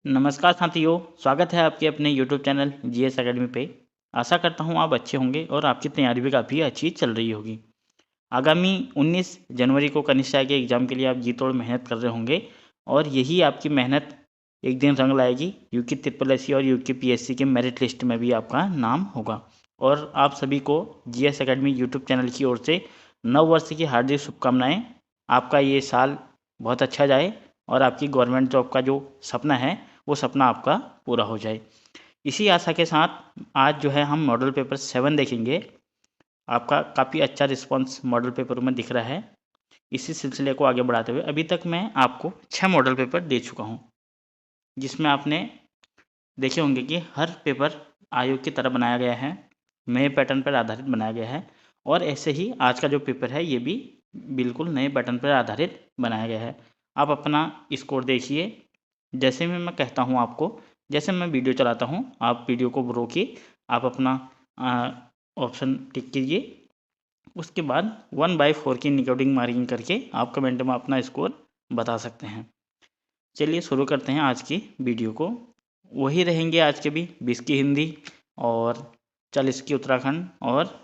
नमस्कार साथियों, स्वागत है आपके अपने यूट्यूब चैनल जीएस एकेडमी पे। आशा करता हूँ आप अच्छे होंगे और आपकी तैयारी भी काफ़ी अच्छी चल रही होगी। आगामी 19 जनवरी को कनिष्ठ के एग्ज़ाम के लिए आप जी तोड़ मेहनत कर रहे होंगे और यही आपकी मेहनत एक दिन रंग लाएगी। यूकी ट्रिपल एससी और यूकी पीएससी के मेरिट लिस्ट में भी आपका नाम होगा। और आप सभी को जीएस एकेडमी यूट्यूब चैनल की ओर से नव वर्ष की हार्दिक शुभकामनाएँ। आपका ये साल बहुत अच्छा जाए और आपकी गवर्नमेंट जॉब का जो सपना है वो सपना आपका पूरा हो जाए। इसी आशा के साथ आज जो है हम मॉडल पेपर 7 देखेंगे। आपका काफ़ी अच्छा रिस्पांस मॉडल पेपर में दिख रहा है। इसी सिलसिले को आगे बढ़ाते हुए अभी तक मैं आपको 6 मॉडल पेपर दे चुका हूँ, जिसमें आपने देखे होंगे कि हर पेपर आयोग की तरह बनाया गया है, नए पैटर्न पर आधारित बनाया गया है। और ऐसे ही आज का जो पेपर है ये भी बिल्कुल नए पैटर्न पर आधारित बनाया गया है। आप अपना स्कोर देखिए। जैसे भी मैं कहता हूँ आपको, जैसे मैं वीडियो चलाता हूँ आप वीडियो को रोकिए, आप अपना ऑप्शन टिक कीजिए। उसके बाद 1/4 की निकोडिंग मार्किंग करके आप कमेंट में अपना स्कोर बता सकते हैं। चलिए शुरू करते हैं आज की वीडियो को। वही रहेंगे आज के भी 20 की हिंदी और 40 की उत्तराखंड और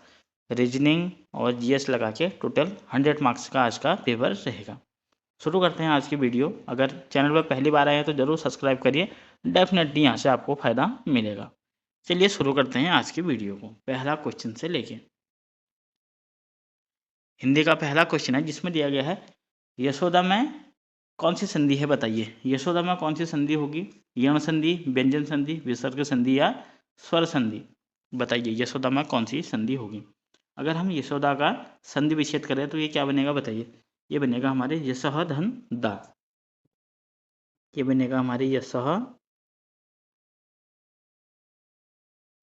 रीजनिंग और जीएस लगा के टोटल 100 मार्क्स का आज का पेपर रहेगा। शुरू करते हैं आज की वीडियो। अगर चैनल पर पहली बार आए हैं तो ज़रूर सब्सक्राइब करिए, डेफिनेटली यहाँ से आपको फ़ायदा मिलेगा। चलिए शुरू करते हैं आज की वीडियो को पहला क्वेश्चन से लेके। हिंदी का पहला क्वेश्चन है जिसमें दिया गया है यशोदा में कौन सी संधि है बताइए। यशोदा में कौन सी संधि होगी? यण संधि, व्यंजन संधि, विसर्ग संधि या स्वर संधि? बताइए यशोदा में कौन सी संधि होगी। अगर हम यशोदा का संधि विच्छेद करें तो ये क्या बनेगा बताइए। ये बनेगा हमारे यशः धन दा। ये बनेगा हमारे यशः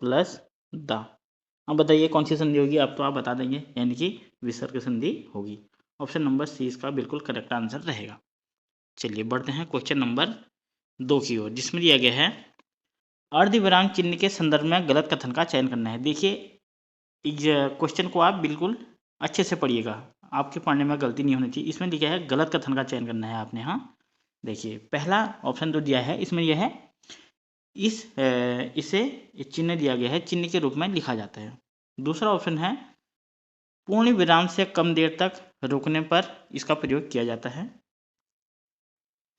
प्लस दा। अब बताइए कौन सी संधि होगी। अब तो आप बता देंगे, यानी कि विसर्ग संधि होगी। ऑप्शन नंबर सी इसका बिल्कुल करेक्ट आंसर रहेगा। चलिए बढ़ते हैं क्वेश्चन नंबर 2 की ओर, जिसमें दिया गया है अर्धविराम चिन्ह के संदर्भ में गलत कथन का चयन करना है। देखिए इस क्वेश्चन को आप बिल्कुल अच्छे से पढ़िएगा, आपके पढ़ने में गलती नहीं होनी चाहिए। इसमें लिखा है गलत कथन का चयन करना है आपने। हाँ देखिए पहला ऑप्शन जो दिया है इसमें यह है इसे चिन्ह दिया गया है, चिन्ह के रूप में लिखा जाता है। दूसरा ऑप्शन है पूर्ण विराम से कम देर तक रुकने पर इसका प्रयोग किया जाता है।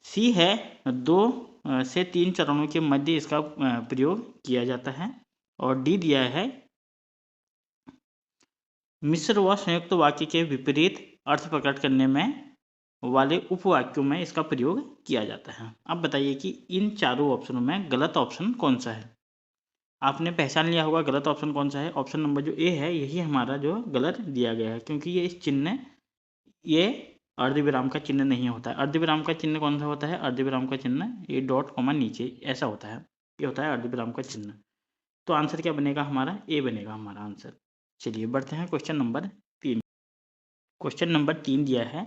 सी है 2 से 3 चरणों के मध्य इसका प्रयोग किया जाता है। और डी दिया है मिश्र व संयुक्त वाक्य के विपरीत अर्थ प्रकट करने में वाले उपवाक्यों में इसका प्रयोग किया जाता है। अब बताइए कि इन चारों ऑप्शनों में गलत ऑप्शन कौन सा है। आपने पहचान लिया होगा गलत ऑप्शन कौन सा है। ऑप्शन नंबर जो ए है यही हमारा जो गलत दिया गया है, क्योंकि ये इस चिन्ह ये अर्धविराम का चिन्ह नहीं होता है। अर्धविराम का चिन्ह कौन सा होता है? अर्धविराम का चिन्ह ये डॉट कॉमा नीचे ऐसा होता है, ये होता है अर्धविराम का चिन्ह। तो आंसर क्या बनेगा हमारा? ए बनेगा हमारा आंसर। चलिए बढ़ते हैं क्वेश्चन नंबर 3। क्वेश्चन नंबर 3 दिया है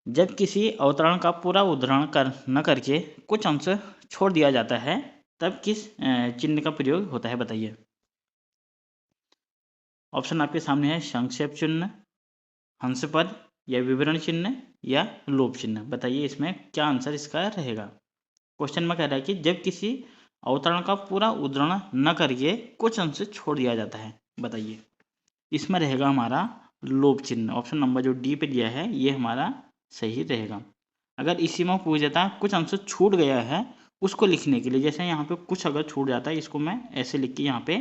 जब किसी अवतरण का पूरा उद्धरण न करके कुछ अंश छोड़ दिया जाता है तब किस चिन्ह का प्रयोग होता है बताइए। ऑप्शन आपके सामने है संक्षेप चिन्ह, हंस पद या विवरण चिन्ह या लोप चिन्ह। बताइए इसमें क्या आंसर इसका रहेगा। क्वेश्चन में कह रहा है कि जब किसी अवतरण का पूरा उद्धरण न करके कुछ अंश छोड़ दिया जाता है, बताइए इसमें रहेगा हमारा लोप चिन्ह। ऑप्शन नंबर जो डी पे दिया है ये हमारा सही रहेगा। अगर इसी में पूछ देता कुछ अंश छूट गया है उसको लिखने के लिए, जैसे यहाँ पे कुछ अगर छूट जाता है इसको मैं ऐसे लिख के यहाँ पे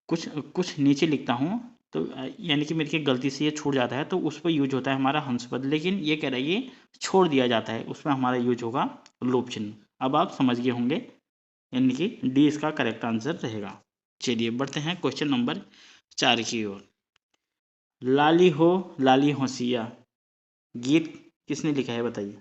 कुछ कुछ नीचे लिखता हूँ तो यानी कि मेरी गलती से ये छूट जाता है तो उस पर यूज होता है हमारा हंस पद। लेकिन ये कह रहा है ये छोड़ दिया जाता है, उसमें हमारा यूज होगा लोप चिन्ह। अब आप समझ गए होंगे, यानी कि डी इसका करेक्ट आंसर रहेगा। चलिए बढ़ते हैं क्वेश्चन नंबर 4 की ओर। लाली हो लाली होशिया गीत किसने लिखा है बताइए।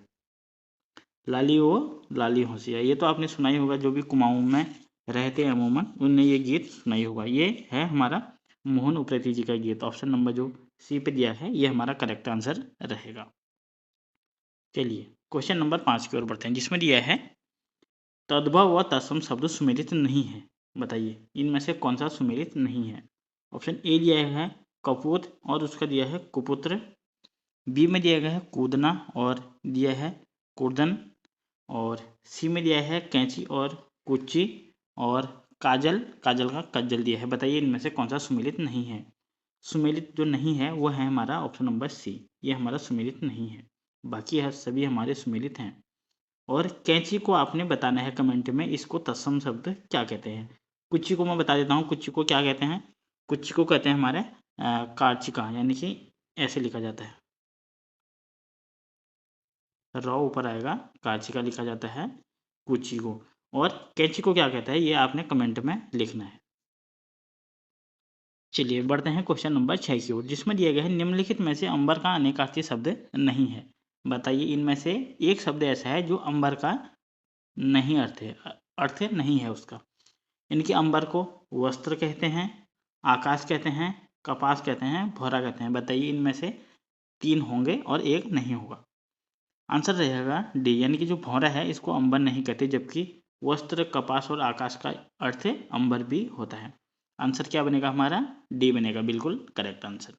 लाली हो लाली होशिया ये तो आपने सुना ही होगा, जो भी कुमाऊं में रहते हैं अमूमन उनने ये गीत सुना ही होगा। ये है हमारा मोहन उप्रेती जी का गीत। ऑप्शन नंबर जो सी पे दिया है ये हमारा करेक्ट आंसर रहेगा। चलिए क्वेश्चन नंबर 5 की ओर बढ़ते हैं, जिसमें दिया है तद्भव व तत्सम शब्द सुमेलित नहीं है। बताइए इनमें से कौन सा सुमेलित नहीं है। ऑप्शन ए दिया है कपूत और उसका दिया है कुपुत्र। बी में दिया गया है कूदना और दिया है कूर्दन। और सी में दिया है कैंची और कुच्ची, और काजल, काजल का कज्जल दिया है। बताइए इनमें से कौन सा सुमेलित नहीं है। सुमेलित जो नहीं है वो है हमारा ऑप्शन नंबर सी, ये हमारा सुमेलित नहीं है। बाकी है सभी हमारे सुमेलित हैं। और कैंची को आपने बताना है कमेंट में, इसको तत्सम शब्द क्या कहते हैं। कुच्ची को मैं बता देता हूँ, कुच्ची को क्या कहते हैं। कुच्ची को कहते हैं हमारे कार्चिका, यानी कि ऐसे लिखा जाता है, रॉ ऊपर आएगा, कार्चिका लिखा जाता है कुच्ची को। और कैंची को क्या कहता है ये आपने कमेंट में लिखना है। चलिए बढ़ते हैं क्वेश्चन नंबर 6 की ओर, जिसमें दिया गया है निम्नलिखित में से अंबर का अनेकार्थी शब्द नहीं है। बताइए इनमें से एक शब्द ऐसा है जो अंबर का नहीं अर्थ है, अर्थ नहीं है उसका। इनके अंबर को वस्त्र कहते हैं, आकाश कहते हैं, कपास कहते हैं, भौरा कहते हैं। बताइए इनमें से 3 होंगे और एक नहीं होगा। आंसर रहेगा डी, यानी कि जो भौरा है इसको अंबर नहीं कहते, जबकि वस्त्र, कपास और आकाश का अर्थ अंबर भी होता है। आंसर क्या बनेगा हमारा, डी बनेगा, बिल्कुल करेक्ट आंसर।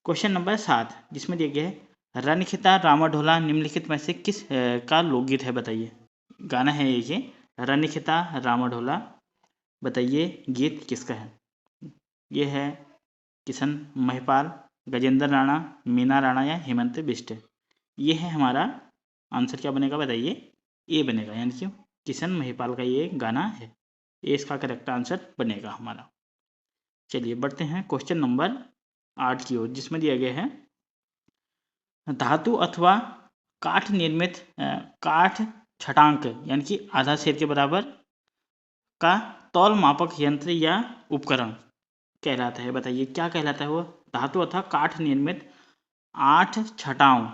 क्वेश्चन नंबर 7, जिसमें दिया गया है रनखिता रामाढोला निम्नलिखित में से किस का लोकगीत है। बताइए गाना है ये रनखिता रामाढोला, बताइए गीत किसका है। ये है किशन महिपाल, गजेंद्र राणा, मीना राणा या हेमंत बिष्ट। ये है हमारा आंसर, क्या बनेगा बताइए, ए बनेगा, यानी कि किशन महिपाल का ये गाना है, ए इसका करेक्ट आंसर बनेगा हमारा। चलिए बढ़ते हैं क्वेश्चन नंबर 8 की ओर, जिसमें दिया गया है धातु अथवा काठ निर्मित काठ छटांक, यानी कि आधा सेर के बराबर का तौल मापक यंत्र या उपकरण कहलाता है। बताइए क्या कहलाता है वो। धातु अथवा काठ निर्मित 8 छटाओं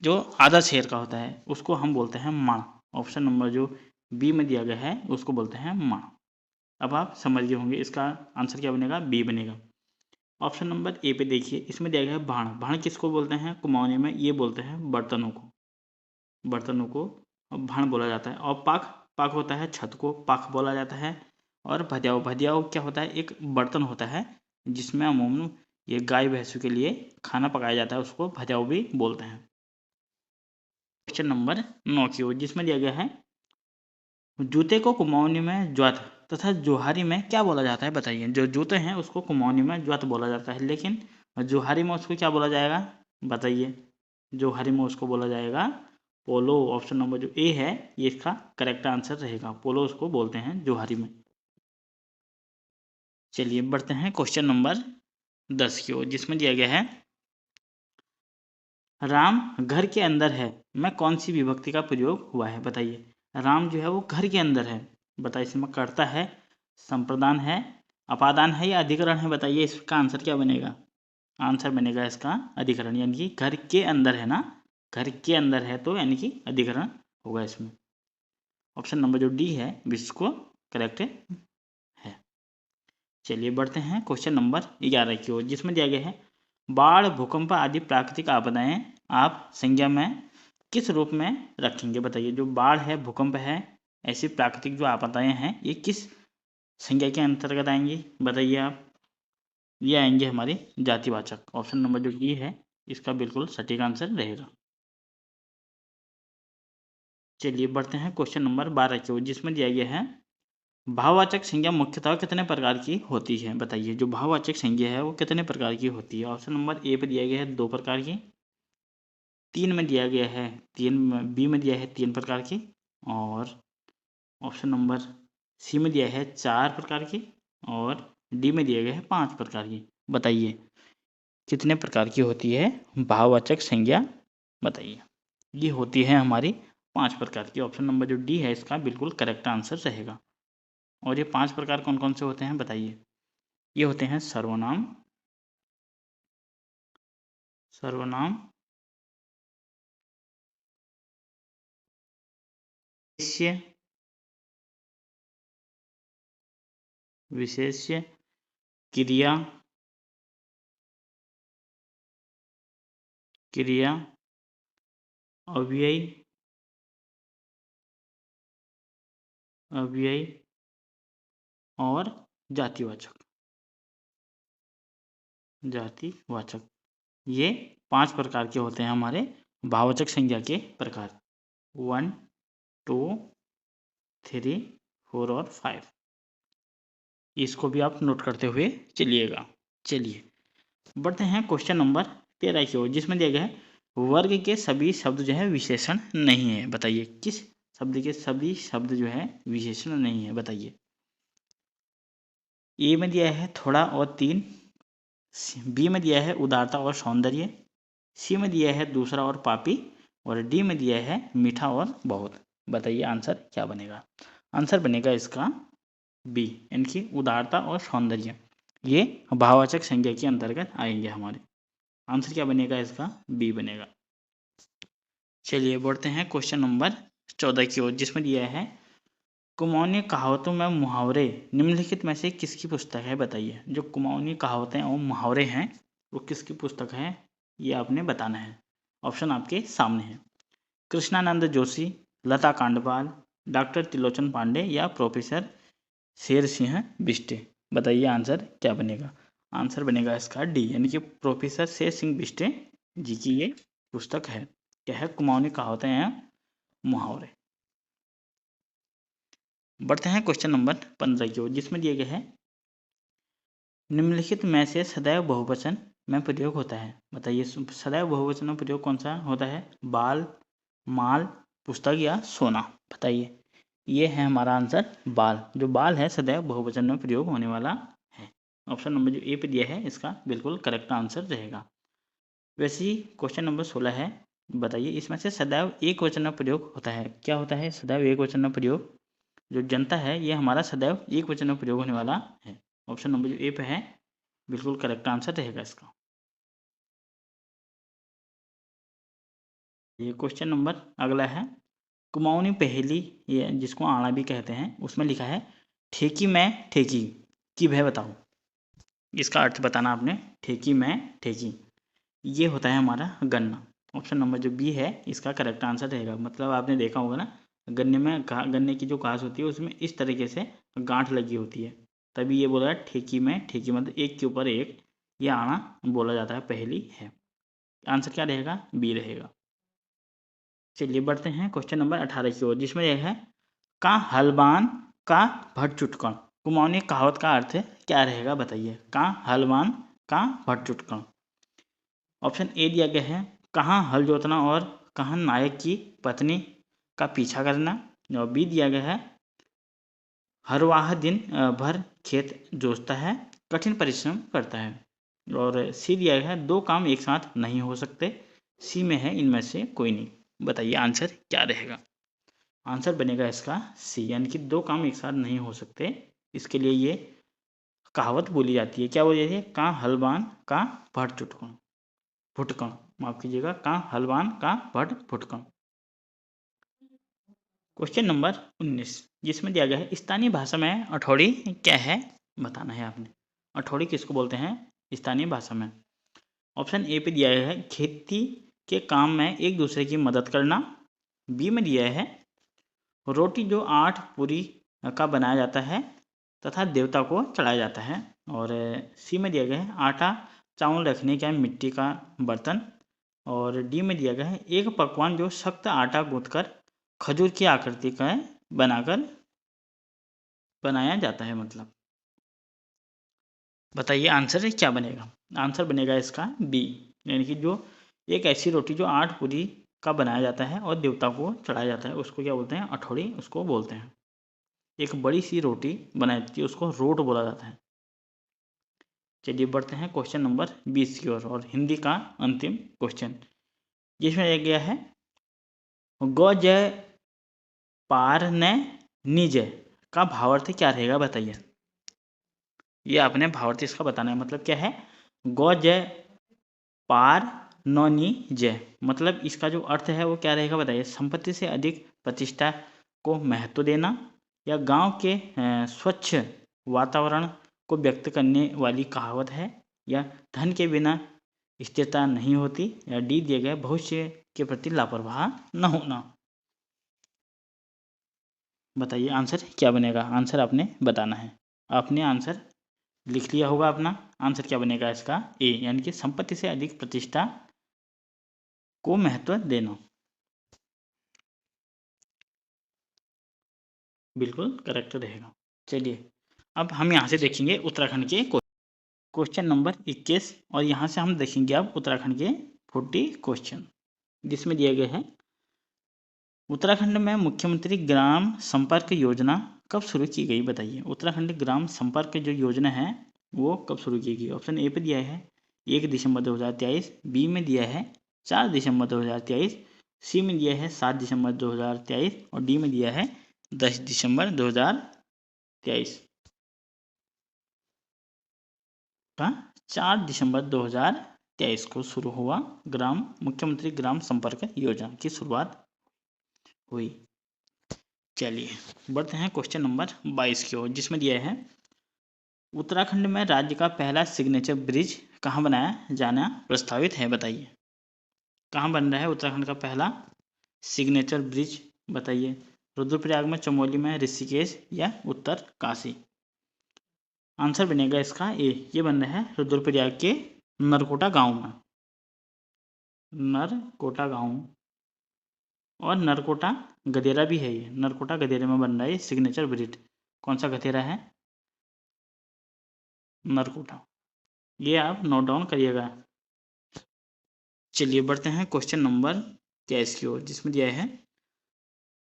जो आधा शेर का होता है उसको हम बोलते हैं मण। ऑप्शन नंबर जो बी में दिया गया है उसको बोलते हैं मण। अब आप समझ गए होंगे इसका आंसर क्या बनेगा, बी बनेगा। ऑप्शन नंबर ए पे देखिए, इसमें दिया गया है भाण। भाण किसको बोलते हैं कुमाऊनी में, ये बोलते हैं बर्तनों को, बर्तनों को भाण बोला जाता है। और पाक, पाक होता है छत को पाक बोला जाता है। और भदियाव, भदियाव क्या होता है, एक बर्तन होता है जिसमें अमूमन ये गाय भैंसों के लिए खाना पकाया जाता है, उसको भदियाव भी बोलते हैं। क्वेश्चन नंबर 9 की ओर, जिसमें दिया गया है जूते को कुमाऊनी में ज्वात तथा जोहारी में क्या बोला जाता है। बताइए जो जूते हैं उसको कुमाऊनी में ज्वात बोला जाता है, लेकिन जोहारी में उसको क्या बोला जाएगा। बताइए जोहारी में उसको बोला जाएगा पोलो। ऑप्शन नंबर जो ए है ये इसका करेक्ट आंसर रहेगा, पोलो उसको बोलते हैं जोहारी में। चलिए बढ़ते हैं क्वेश्चन नंबर 10 की ओर, जिसमें दिया गया है राम घर के अंदर है में कौन सी विभक्ति का प्रयोग हुआ है। बताइए राम जो है वो घर के अंदर है, बताइए इसमें कर्ता है, संप्रदान है, अपादान है या अधिकरण है। बताइए इसका आंसर क्या बनेगा। आंसर बनेगा इसका अधिकरण, यानी कि घर के अंदर है ना, घर के अंदर है तो यानी कि अधिकरण होगा इसमें। ऑप्शन नंबर जो डी है इसको करेक्ट है। चलिए बढ़ते हैं क्वेश्चन नंबर 11 की ओर, जिसमें दिया गया है बाढ़, भूकंप आदि प्राकृतिक आपदाएं आप संज्ञा में किस रूप में रखेंगे। बताइए जो बाढ़ है, भूकंप है, ऐसी प्राकृतिक जो आपदाएं हैं ये किस संज्ञा के अंतर्गत आएंगी। बताइए आप, ये आएंगे हमारे जातिवाचक। ऑप्शन नंबर जो ई है इसका बिल्कुल सटीक आंसर रहेगा। चलिए बढ़ते हैं क्वेश्चन नंबर 12 की ओर, जिसमें दिया गया है भाववाचक संज्ञा मुख्यतः कितने प्रकार की होती है। बताइए जो भाववाचक संज्ञा है वो कितने प्रकार की होती है। ऑप्शन नंबर ए पे दिया गया है 2 प्रकार की, 3 में दिया गया है 3, बी में दिया है 3 प्रकार की, और ऑप्शन नंबर सी में दिया है 4 प्रकार की, और डी में दिया गया है 5 प्रकार की। बताइए कितने प्रकार की होती है भाववाचक संज्ञा। बताइए ये होती है हमारी 5 प्रकार की। ऑप्शन नंबर जो डी है इसका बिल्कुल करेक्ट आंसर रहेगा। और ये 5 प्रकार कौन कौन से होते हैं बताइए। ये होते हैं सर्वनाम, सर्वनाम, विशेष्य, विशेष्य, क्रिया, क्रिया, अव्ययी, अव्ययी और जातिवाचक, जातिवाचक। ये 5 प्रकार के होते हैं हमारे भाववाचक संज्ञा के प्रकार। 1 2 3 4 और 5। इसको भी आप नोट करते हुए चलिएगा। चलिए बढ़ते हैं क्वेश्चन नंबर 13 की ओर, जिसमें दिया गया है वर्ग के सभी शब्द जो है विशेषण नहीं है। बताइए किस शब्द के सभी शब्द जो है विशेषण नहीं है, बताइए। ए में दिया है थोड़ा और 3, बी में दिया है उदारता और सौंदर्य, सी में दिया है दूसरा और पापी, और डी में दिया है मीठा और बहुत। बताइए आंसर क्या बनेगा। आंसर बनेगा इसका बी, यानी कि उदारता और सौंदर्य। ये भाववाचक संज्ञा के अंतर्गत आएंगे हमारे। आंसर क्या बनेगा इसका, बी बनेगा। चलिए बढ़ते हैं क्वेश्चन नंबर 14 की ओर, जिसमें दिया है कुमाऊनी कहावतों में मुहावरे निम्नलिखित में से किसकी पुस्तक है। बताइए जो कुमाऊनी कहावतें और मुहावरे हैं वो किसकी पुस्तक है, ये आपने बताना है। ऑप्शन आपके सामने है, कृष्णानंद जोशी, लता कांडपाल, डॉक्टर त्रिलोचन पांडे या प्रोफेसर शेर सिंह बिष्टे। बताइए आंसर क्या बनेगा। आंसर बनेगा इसका डी, यानी कि प्रोफेसर शेर सिंह बिष्टे जी की ये पुस्तक है। क्या है, कुमाऊनी कहावतें हैं मुहावरे। बढ़ते हैं क्वेश्चन नंबर 15 की ओर, जिसमें दिया गया है निम्नलिखित में से सदैव बहुवचन में प्रयोग होता है। बताइए सदैव बहुवचन में प्रयोग कौन सा होता है, बाल, माल, पुस्तक या सोना। बताइए ये है हमारा आंसर बाल। जो बाल है सदैव बहुवचन में प्रयोग होने वाला है। ऑप्शन नंबर जो ए पे दिया है इसका बिल्कुल करेक्ट आंसर रहेगा। वैसे ही क्वेश्चन नंबर 16 है, बताइए इसमें से सदैव एक वचन में प्रयोग होता है। क्या होता है सदैव एक वचन में प्रयोग, जो जनता है ये हमारा सदैव एक वचन में प्रयोग होने वाला है। ऑप्शन नंबर जो ए पे है बिल्कुल करेक्ट आंसर रहेगा इसका। ये क्वेश्चन नंबर अगला है, कुमाऊनी पहेली ये जिसको आड़ा भी कहते हैं, उसमें लिखा है ठेकी में ठेकी की भय बताओ। इसका अर्थ बताना आपने, ठेकी में ठेकी ये होता है हमारा गन्ना। ऑप्शन नंबर जो बी है इसका करेक्ट आंसर रहेगा। मतलब आपने देखा होगा ना, गन्ने में गन्ने की जो घास होती है उसमें इस तरीके से गांठ लगी होती है, तभी ये बोला है ठेकी में ठेकी, मतलब एक के ऊपर एक ये आना बोला जाता है, पहेली है। आंसर क्या रहेगा, बी रहेगा। चलिए बढ़ते हैं क्वेश्चन नंबर 18 की ओर, जिसमें यह है का हलवान का भट चुटकण। कुमाऊनी कहावत का अर्थ क्या रहेगा, बताइए। का हलवान का भट चुटकण। ऑप्शन ए दिया गया है कहाँ हल जोतना और कहाँ नायक की पत्नी का पीछा करना, और बी दिया गया है हर वाह दिन भर खेत जोतता है, कठिन परिश्रम करता है, और सी दिया गया है दो काम एक साथ नहीं हो सकते, सी में है इनमें से कोई नहीं। बताइए आंसर क्या रहेगा। आंसर बनेगा इसका सी, यानी कि दो काम एक साथ नहीं हो सकते। इसके लिए ये कहावत बोली जाती है। क्या बोली जाती है, का हलवान का भट चुटकण फुटकण, माफ कीजिएगा, का हलवान का भट फुटकण। क्वेश्चन नंबर 19, जिसमें दिया गया है स्थानीय भाषा में अठौड़ी क्या है, बताना है आपने। अठौड़ी किसको बोलते हैं स्थानीय भाषा में। ऑप्शन ए पे दिया गया है खेती के काम में एक दूसरे की मदद करना, बी में दिया है रोटी जो 8 पूरी का बनाया जाता है तथा देवता को चढ़ाया जाता है, और सी में दिया गया है आटा चावल रखने का मिट्टी का बर्तन, और डी में दिया गया है एक पकवान जो सख्त आटा गूंथकर खजूर की आकृति का बनाकर बनाया जाता है। मतलब बताइए आंसर क्या बनेगा। आंसर बनेगा इसका बी, यानी कि जो एक ऐसी रोटी जो 8 पूरी का बनाया जाता है और देवता को चढ़ाया जाता है उसको क्या बोलते हैं, अठौड़ी उसको बोलते हैं। एक बड़ी सी रोटी बनाई जाती है उसको रोट बोला जाता है। चलिए बढ़ते हैं क्वेश्चन नंबर 20 की ओर, और हिंदी का अंतिम क्वेश्चन, जिसमें एक गया है गौ जय पार न निजय का भावार्थ क्या रहेगा, बताइए। ये आपने भावार्थ इसका बताना है। मतलब क्या है, गौ जय पार नौनी जय, मतलब इसका जो अर्थ है वो क्या रहेगा, बताइए। संपत्ति से अधिक प्रतिष्ठा को महत्व देना, या गांव के स्वच्छ वातावरण को व्यक्त करने वाली कहावत है, या धन के बिना स्थिरता नहीं होती, या डी दिए गए भविष्य के प्रति लापरवाह न होना। बताइए आंसर क्या बनेगा। आंसर आपने बताना है। आपने आंसर लिख लिया होगा अपना। आंसर क्या बनेगा इसका, ए, यानी कि संपत्ति से अधिक प्रतिष्ठा को महत्व देना। बिल्कुल करेक्ट रहेगा। चलिए अब हम यहाँ से देखेंगे उत्तराखंड के क्वेश्चन नंबर 21 और यहाँ से हम देखेंगे अब उत्तराखंड के 40 क्वेश्चन, जिसमें दिया गया है उत्तराखंड में मुख्यमंत्री ग्राम संपर्क योजना कब शुरू की गई बताइए। उत्तराखंड ग्राम संपर्क जो योजना है वो कब शुरू की गई। ऑप्शन ए पे दिया है 1 दिसंबर 2023, बी में दिया है 4 दिसंबर 2023, सी में दिया है 7 दिसंबर 2023 और डी में दिया है 10 दिसंबर 2023 का 4 दिसंबर 2023 को शुरू हुआ मुख्यमंत्री ग्राम संपर्क योजना की शुरुआत हुई। चलिए बढ़ते हैं क्वेश्चन नंबर 22 की ओर, जिसमें दिया है उत्तराखंड में राज्य का पहला सिग्नेचर ब्रिज कहाँ बनाया जाना प्रस्तावित है बताइए। कहाँ बन रहा है उत्तराखंड का पहला सिग्नेचर ब्रिज बताइए। रुद्रप्रयाग में, चमोली में, ऋषिकेश या उत्तर काशी। आंसर बनेगा इसका ए, ये बन रहा है रुद्रप्रयाग के नरकोटा गांव में, नरकोटा गांव और नरकोटा गदेरा भी है। ये नरकोटा गदेरे में बन रहा है सिग्नेचर ब्रिज। कौन सा गदेरा है? नरकोटा। ये आप नोट डाउन करिएगा। चलिए बढ़ते हैं क्वेश्चन नंबर 23 की ओर, जिसमें दिया है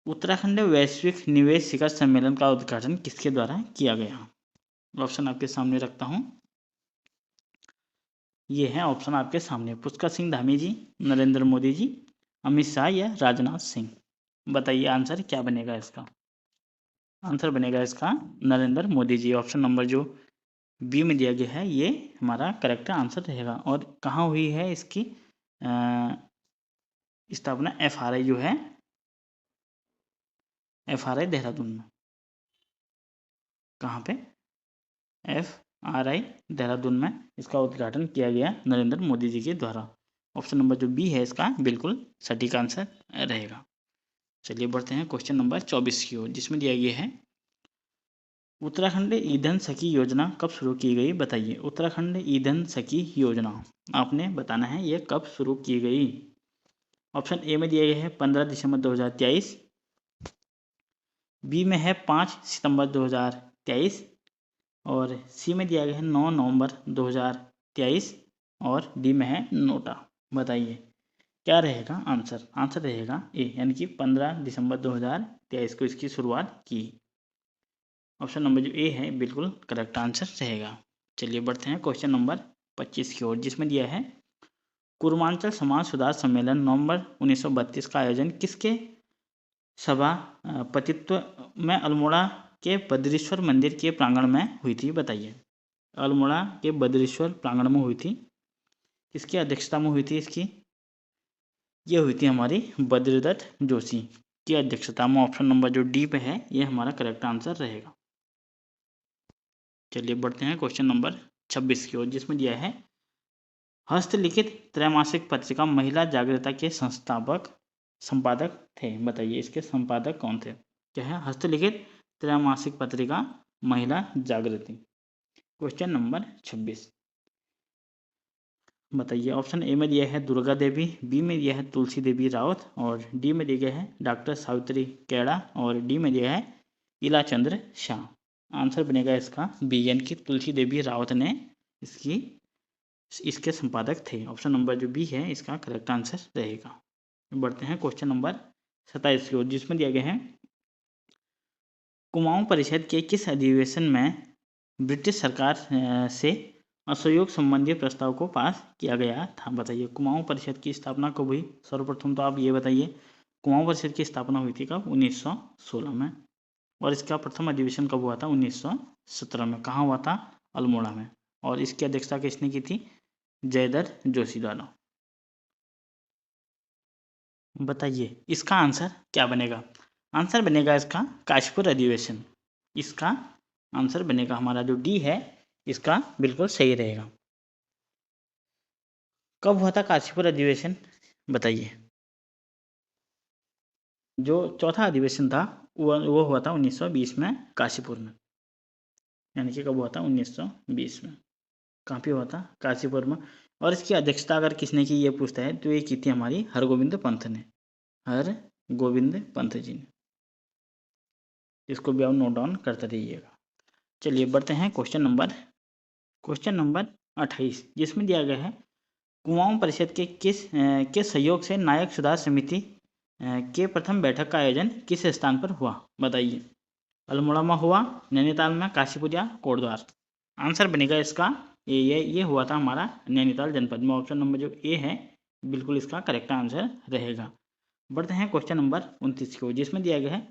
उत्तराखंड वैश्विक निवेश शिखर सम्मेलन का उद्घाटन किसके द्वारा किया गया। ऑप्शन आपके सामने रखता हूं। ये है ऑप्शन आपके सामने, पुष्कर सिंह धामी जी, नरेंद्र मोदी जी, अमित शाह या राजनाथ सिंह। बताइए आंसर क्या बनेगा इसका। आंसर बनेगा इसका नरेंद्र मोदी जी। ऑप्शन नंबर जो बी में दिया गया है ये हमारा करेक्ट आंसर रहेगा। और कहाँ हुई है इसकी स्थापना? FRI जो है, FRI देहरादून में। कहाँ पे? FRI देहरादून में इसका उद्घाटन किया गया नरेंद्र मोदी जी के द्वारा। ऑप्शन नंबर जो बी है इसका बिल्कुल सटीक आंसर रहेगा। चलिए बढ़ते हैं क्वेश्चन नंबर 24 की ओर, जिसमें दिया गया है उत्तराखंड ईंधन सखी योजना कब शुरू की गई बताइए। उत्तराखंड ईंधन सखी योजना आपने बताना है ये कब शुरू की गई। ऑप्शन ए में दिया गया है 15 दिसंबर 2023, बी में है 5 सितंबर 2023 और सी में दिया गया है 9 नवंबर 2023 और डी में है नोटा। बताइए क्या रहेगा आंसर। आंसर रहेगा ए, यानी कि 15 दिसंबर 2023 को इसकी शुरुआत की। ऑप्शन नंबर जो ए है बिल्कुल करेक्ट आंसर रहेगा। चलिए बढ़ते हैं क्वेश्चन नंबर 25 की ओर, जिसमें दिया है पूर्वांचल समाज सुधार सम्मेलन नवंबर 1932 का आयोजन किसके सभापतित्व में अल्मोड़ा के बद्रीश्वर मंदिर के प्रांगण में हुई थी बताइए। अल्मोड़ा के बद्रीश्वर प्रांगण में हुई थी। किसकी अध्यक्षता में हुई थी इसकी? ये हुई थी हमारी बद्रीदत्त जोशी की अध्यक्षता में। ऑप्शन नंबर जो डी पे है ये हमारा करेक्ट आंसर रहेगा। चलिए बढ़ते हैं क्वेश्चन नंबर 26 की ओर, जिसमें दिया है हस्तलिखित त्रैमासिक पत्रिका महिला जागृता के संपादक थे बताइए। इसके संपादक कौन थे? क्या है? हस्तलिखित त्रैमासिक पत्रिका महिला जागृति। क्वेश्चन नंबर 26 बताइए। ऑप्शन ए में दिया है दुर्गा देवी, बी में दिया है तुलसी देवी रावत और डी में दिया गया है डॉक्टर सावित्री केड़ा और डी में दिया है इला चंद्र शाह। आंसर बनेगा इसका बी, यानी कि तुलसी देवी रावत ने इसके संपादक थे। ऑप्शन नंबर जो बी है इसका करेक्ट आंसर रहेगा। बढ़ते हैं क्वेश्चन नंबर 27 की ओर, जिसमें दिया गया है कुमाऊं परिषद के किस अधिवेशन में ब्रिटिश सरकार से असहयोग संबंधी प्रस्ताव को पास किया गया था बताइए। कुमाऊं परिषद की स्थापना कब हुई? सर्वप्रथम तो आप ये बताइए कुमाऊं परिषद की स्थापना हुई थी कब? 1916 में। और इसका प्रथम अधिवेशन कब हुआ था? 1917 में। कहाँ हुआ था? अल्मोड़ा में। और इसकी अध्यक्षता किसने की थी? जयदत्त जोशी द्वारा। बताइए इसका आंसर क्या बनेगा। आंसर बनेगा इसका काशीपुर अधिवेशन। इसका आंसर बनेगा हमारा जो डी है इसका बिल्कुल सही रहेगा। कब हुआ था काशीपुर अधिवेशन बताइए। जो चौथा अधिवेशन था वो हुआ था 1920 में काशीपुर में। यानी कि कब हुआ था? 1920 में। कहाँ पे हुआ था? काशीपुर में। और इसकी अध्यक्षता अगर किसने की ये पूछता है तो ये की थी हमारी हरगोविंद पंत ने, हरगोविंद पंत जी ने। इसको भी आप नोट डाउन करते रहिएगा। चलिए बढ़ते हैं क्वेश्चन नंबर 28, जिसमें दिया गया है कुमाऊं परिषद के सहयोग से नायक सुधार समिति के प्रथम बैठक का आयोजन किस स्थान पर हुआ? बताइए। अल्मोड़ा में हुआ, नैनीताल में, काशीपुर या कोटद्वार? आंसर बनेगा इसका ये हुआ था हमारा नैनीताल जनपद में। ऑप्शन नंबर जो ए है बिल्कुल इसका करेक्ट आंसर रहेगा। बढ़ते हैं क्वेश्चन नंबर 29 की ओर, जिसमें दिया गया है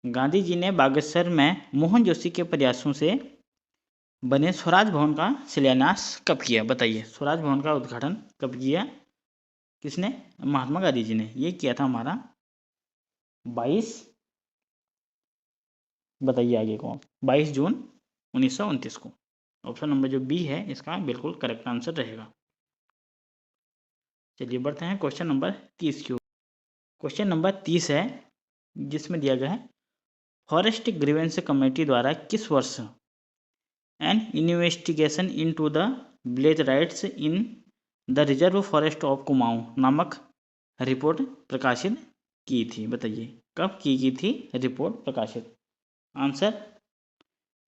गांधी जी ने बागेश्वर में मोहन जोशी के प्रयासों से बने स्वराज भवन का शिलान्यास कब किया? बताइए। स्वराज भवन का उद्घाटन कब किया? किसने? महात्मा गांधी जी ने। ये किया था हमारा 22, बताइए आगे कौन, 22 जून 1929 को। ऑप्शन नंबर जो बी है इसका बिल्कुल करेक्ट आंसर रहेगा। चलिए बढ़ते हैं क्वेश्चन नंबर 30 की ओर। क्वेश्चन नंबर 30 है, जिसमें दिया गया है फॉरेस्ट ग्रीवेंस कमेटी द्वारा किस वर्ष N investigation into the village rights in the reserve forest of Kumaon नामक रिपोर्ट प्रकाशित की थी? बताइए कब की थी रिपोर्ट प्रकाशित? आंसर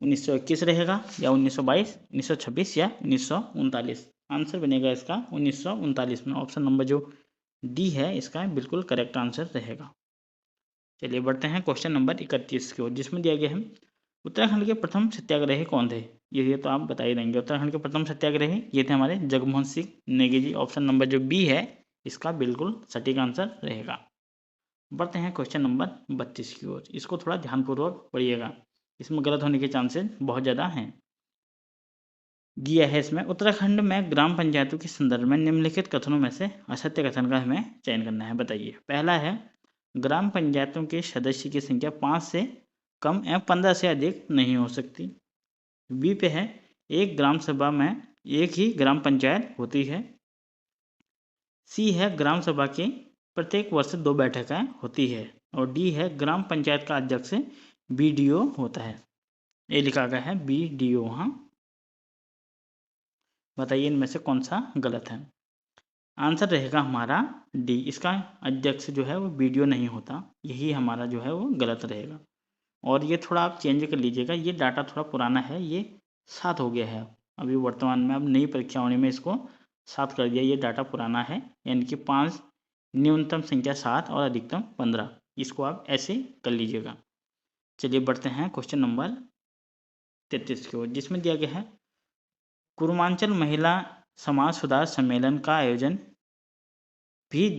1921 रहेगा या 1922, 1926 या 1939? आंसर बनेगा इसका 1939 में। ऑप्शन नंबर जो डी है इसका बिल्कुल करेक्ट आंसर रहेगा। चलिए बढ़ते हैं क्वेश्चन नंबर 31 की ओर, जिसमें दिया गया है उत्तराखंड के प्रथम सत्याग्रही कौन थे? ये तो आप बता ही देंगे। उत्तराखंड के प्रथम सत्याग्रही ये थे हमारे जगमोहन सिंह नेगी जी। ऑप्शन नंबर जो बी है इसका बिल्कुल सटीक आंसर रहेगा। बढ़ते हैं क्वेश्चन नंबर 32 की ओर। इसको थोड़ा ध्यानपूर्वक पढ़िएगा, इसमें गलत होने के चांसेस बहुत ज़्यादा हैं। दिया है इसमें उत्तराखंड में ग्राम पंचायतों के संदर्भ में निम्नलिखित कथनों में से असत्य कथन का हमें चयन करना है। बताइए। पहला है ग्राम पंचायतों के सदस्य की संख्या 5 से कम एवं 15 से अधिक नहीं हो सकती। बी पे है एक ग्राम सभा में एक ही ग्राम पंचायत होती है। सी है ग्राम सभा के प्रत्येक वर्ष 2 बैठकें होती है। और डी है ग्राम पंचायत का अध्यक्ष बीडीओ होता है। ये लिखा गया है बीडीओ। हाँ, बताइए इनमें से कौन सा गलत है? आंसर रहेगा हमारा डी, इसका अध्यक्ष जो है वो बीडीओ नहीं होता। यही हमारा जो है वो गलत रहेगा। और ये थोड़ा आप चेंज कर लीजिएगा, ये डाटा थोड़ा पुराना है, ये 7 हो गया है अभी वर्तमान में। अब नई परीक्षा होने में इसको 7 कर दिया। ये डाटा पुराना है, यानी कि 5 न्यूनतम संख्या 7 और अधिकतम 15। इसको आप ऐसे कर लीजिएगा। चलिए बढ़ते हैं क्वेश्चन नंबर 33 की ओर, जिसमें दिया गया है कुरुमांचल महिला समाज सुधार सम्मेलन का आयोजन भी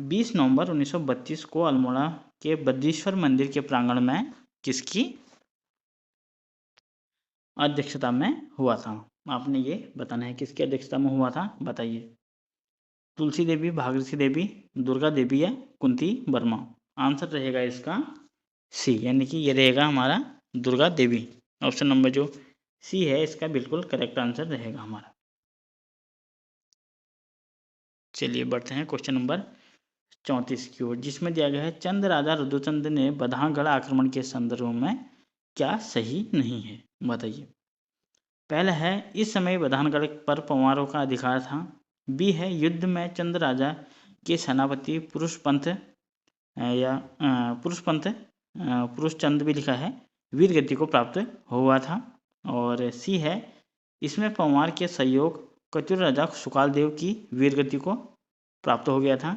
20 नवंबर 1932 को अल्मोड़ा के बद्रीश्वर मंदिर के प्रांगण में किसकी अध्यक्षता में हुआ था? आपने ये बताना है किसकी अध्यक्षता में हुआ था। बताइए। तुलसी देवी, भागीरथी देवी, दुर्गा देवी या कुंती वर्मा? आंसर रहेगा इसका सी, यानी कि ये रहेगा हमारा दुर्गा देवी। ऑप्शन नंबर जो सी है इसका बिल्कुल करेक्ट आंसर रहेगा हमारा। चलिए बढ़ते हैं क्वेश्चन नंबर 34 की ओर, जिसमें दिया गया है चंद राजा रुद्रचंद ने बधानगढ़ आक्रमण के संदर्भ में क्या सही नहीं है? बताइए। पहला है इस समय बधानगढ़ पर पंवारों का अधिकार था। बी है युद्ध में चंद राजा के सेनापति पुरुषपंथ पुरुषचंद भी लिखा है वीर गति को प्राप्त हुआ था। और सी है इसमें पंवार के सहयोग कचूर राजा सुकाल देव की वीर गति को प्राप्त हो गया था।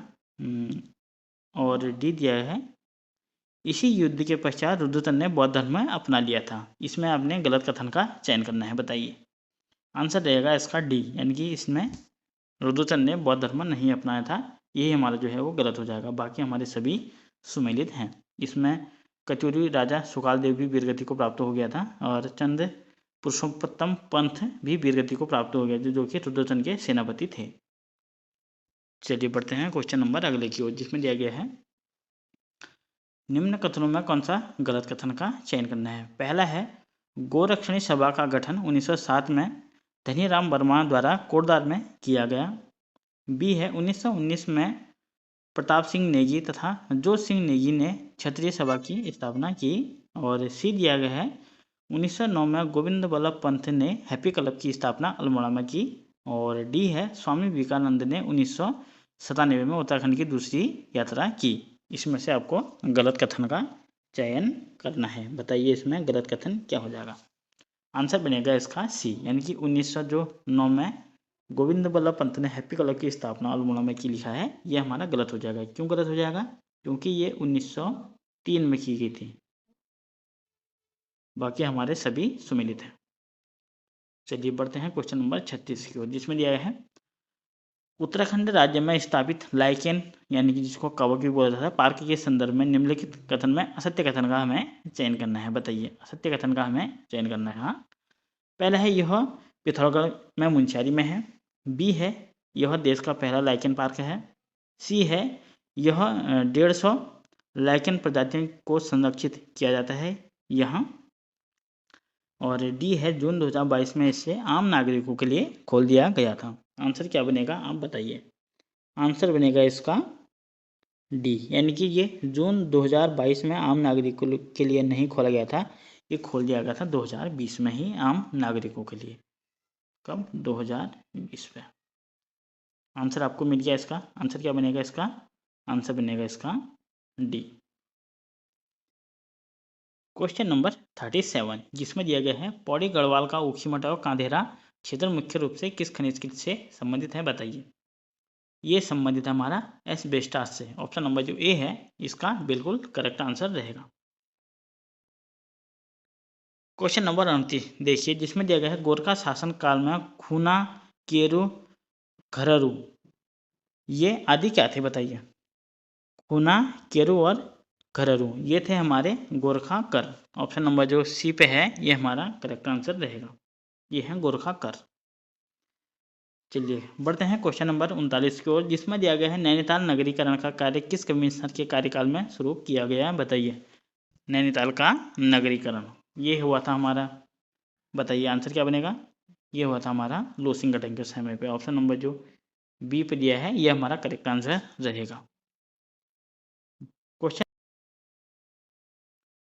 और डी दिया है इसी युद्ध के पश्चात रुद्रचंद ने बौद्ध धर्म में अपना लिया था। इसमें आपने गलत कथन का चयन करना है। बताइए। आंसर रहेगा इसका डी, यानी कि इसमें रुद्रचंद ने बौद्ध धर्म नहीं अपनाया था। यही हमारा जो है वो गलत हो जाएगा। बाकी हमारे सभी सुमेलित हैं। इसमें कचूरी राजा सुकाल देव भी वीरगति को प्राप्त हो गया था और चंद पुरुषोत्तम पंथ भी वीरगति को प्राप्त हो गया जो कि रुद्रचंद के सेनापति थे। चलिए बढ़ते हैं क्वेश्चन नंबर अगले की ओर, जिसमें दिया गया है निम्न कथनों में कौन सा गलत कथन का चयन करना है। पहला है गोरक्षणी सभा का गठन 1907 में धनीराम वर्मा द्वारा कोटद्वार में किया गया। बी है 1919 में प्रताप सिंह नेगी तथा जोत सिंह नेगी ने क्षत्रिय सभा की स्थापना की। और सी दिया गया है 1909 में गोविंद वल्लभ पंत ने हैप्पी क्लब की स्थापना अल्मोड़ा में की। और डी है स्वामी विवेकानंद ने 1997 में उत्तराखंड की दूसरी यात्रा की। इसमें से आपको गलत कथन का चयन करना है। बताइए इसमें गलत कथन क्या हो जाएगा। आंसर बनेगा इसका सी, यानी कि 1909 में गोविंद बल्लभ पंत ने हैप्पी क्लब की स्थापना अल्मोड़ा में की लिखा है, ये हमारा गलत हो जाएगा। क्यों गलत हो जाएगा? क्योंकि ये 1903 में की गई थी, बाकी हमारे सभी सुमेलित हैं। चलिए बढ़ते हैं क्वेश्चन नंबर 36 की ओर, जिसमें दिया गया है उत्तराखंड राज्य में स्थापित लाइकेन यानी कि जिसको कवक भी बोला जाता है पार्क के संदर्भ में निम्नलिखित कथन में असत्य कथन का हमें चयन करना है। बताइए असत्य कथन का हमें चयन करना है। हाँ, पहला है यह पिथौरागढ़ में मुंशियारी में है। बी है यह देश का पहला लाइकेन पार्क है। सी है यह 150 लाइकेन प्रजातियों को संरक्षित किया जाता है यहाँ। और डी है जून 2022 में इसे आम नागरिकों के लिए खोल दिया गया था। आंसर क्या बनेगा आप बताइए। आंसर बनेगा इसका डी, यानी कि ये जून 2022 में आम नागरिकों के लिए नहीं खोला गया था, ये खोल दिया गया था 2020 में ही आम नागरिकों के लिए। कब? 2020 में। आंसर आपको मिल गया इसका। आंसर क्या बनेगा इसका? आंसर बनेगा इसका डी। क्वेश्चन नंबर 37, जिसमें दिया गया है पौड़ी गढ़वाल का ऊखीमठ और कांधेरा क्षेत्र मुख्य रूप से किस खनिज से संबंधित है? बताइए। ये संबंधित है हमारा एस्बेस्टॉस से। ऑप्शन नंबर जो ए है इसका बिल्कुल करेक्ट आंसर रहेगा। क्वेश्चन नंबर 29 देखिए, जिसमें दिया गया है गोरखा शासन काल में खूना, केरू, घररू ये आदि क्या थे? बताइए। खूना, केरू और घररू ये थे हमारे गोरखा कर। ऑप्शन नंबर जो सी पे है ये हमारा करेक्ट आंसर रहेगा, ये है गोरखा कर। चलिए बढ़ते हैं क्वेश्चन नंबर 39 की ओर, जिसमें दिया गया है नैनीताल नगरीकरण का कार्य किस कमिश्नर के कार्यकाल में शुरू किया गया है? बताइए। नैनीताल का नगरीकरण ये हुआ था हमारा, बताइए आंसर क्या बनेगा। ये हुआ था हमारा लोसिंग गठन के समय पे। ऑप्शन नंबर जो बी पे दिया है ये हमारा करेक्ट आंसर रहेगा।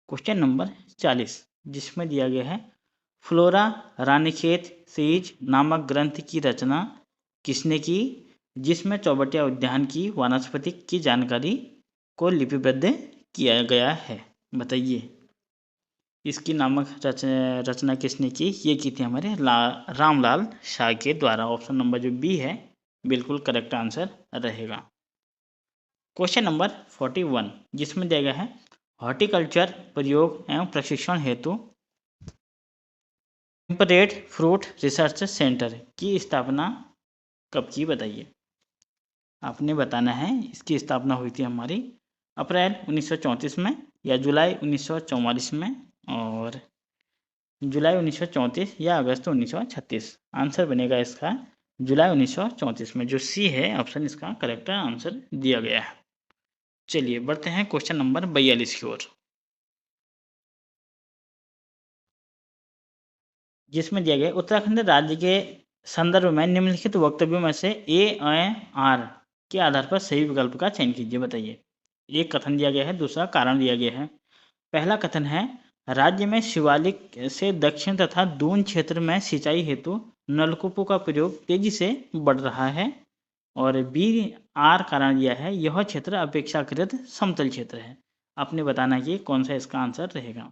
क्वेश्चन नंबर 40, जिसमें दिया गया है फ्लोरा रानीखेत सीरीज नामक ग्रंथ की रचना किसने की, जिसमें चौबटिया उद्यान की वानस्पतिक की जानकारी को लिपिबद्ध किया गया है? बताइए। इसकी नामक रचना किसने की? ये की थी हमारे रामलाल शाह के द्वारा। ऑप्शन नंबर जो बी है बिल्कुल करेक्ट आंसर रहेगा। क्वेश्चन नंबर 41, जिसमें दिया गया है हॉर्टिकल्चर प्रयोग एवं प्रशिक्षण हेतु टेम्परेट फ्रूट रिसर्च सेंटर की स्थापना कब की? बताइए। आपने बताना है इसकी स्थापना हुई थी हमारी अप्रैल 1934 में या जुलाई 1944 में, और जुलाई 1934 या अगस्त 1936। आंसर बनेगा इसका जुलाई 1934 में। जो सी है ऑप्शन इसका करेक्ट आंसर दिया गया है। चलिए बढ़ते हैं क्वेश्चन नंबर 42 की ओर, जिसमें दिया गया उत्तराखंड राज्य के संदर्भ में निम्नलिखित वक्तव्यों में से ए आर के आधार पर सही विकल्प का चयन कीजिए। बताइए। एक कथन दिया गया है, दूसरा कारण दिया गया है। पहला कथन है राज्य में शिवालिक से दक्षिण तथा दून क्षेत्र में सिंचाई हेतु नलकूपों का प्रयोग तेजी से बढ़ रहा है। और बी आर कारण दिया है यह क्षेत्र अपेक्षाकृत समतल क्षेत्र है। आपने बताना कि कौन सा इसका आंसर रहेगा।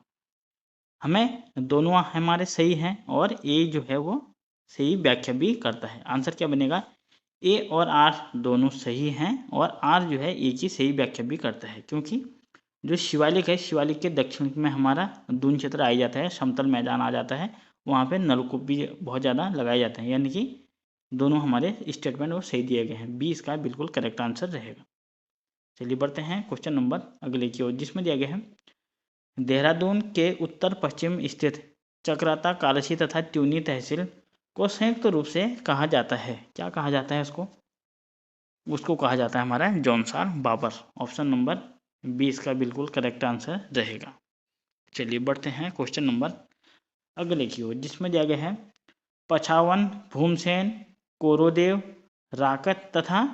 हमें दोनों हमारे सही हैं और ए जो है वो सही व्याख्या भी करता है। आंसर क्या बनेगा? ए और आर दोनों सही हैं और आर जो है ए की सही व्याख्या भी करता है, क्योंकि जो शिवालिक है शिवालिक के दक्षिण में हमारा दून क्षेत्र आ जाता है, समतल मैदान आ जाता है, वहाँ पे नलकूप भी बहुत ज़्यादा लगाए जाते हैं। यानी कि दोनों हमारे स्टेटमेंट वो सही दिए गए हैं। बी इसका बिल्कुल करेक्ट आंसर रहेगा। चलिए बढ़ते हैं क्वेश्चन नंबर अगले की ओर, जिसमें दिया गया है देहरादून के उत्तर पश्चिम स्थित चक्राता कालसी तथा ट्यूनी तहसील को संयुक्त रूप से कहा जाता है। क्या कहा जाता है उसको? उसको कहा जाता है हमारा Jaunsar Babar. Option number B इसका बिल्कुल करेक्ट आंसर रहेगा। चलिए बढ़ते हैं क्वेश्चन नंबर अगले की ओर, जिसमें दिया गया है पछावन, भूमसेन, कोरोदेव, राकत तथा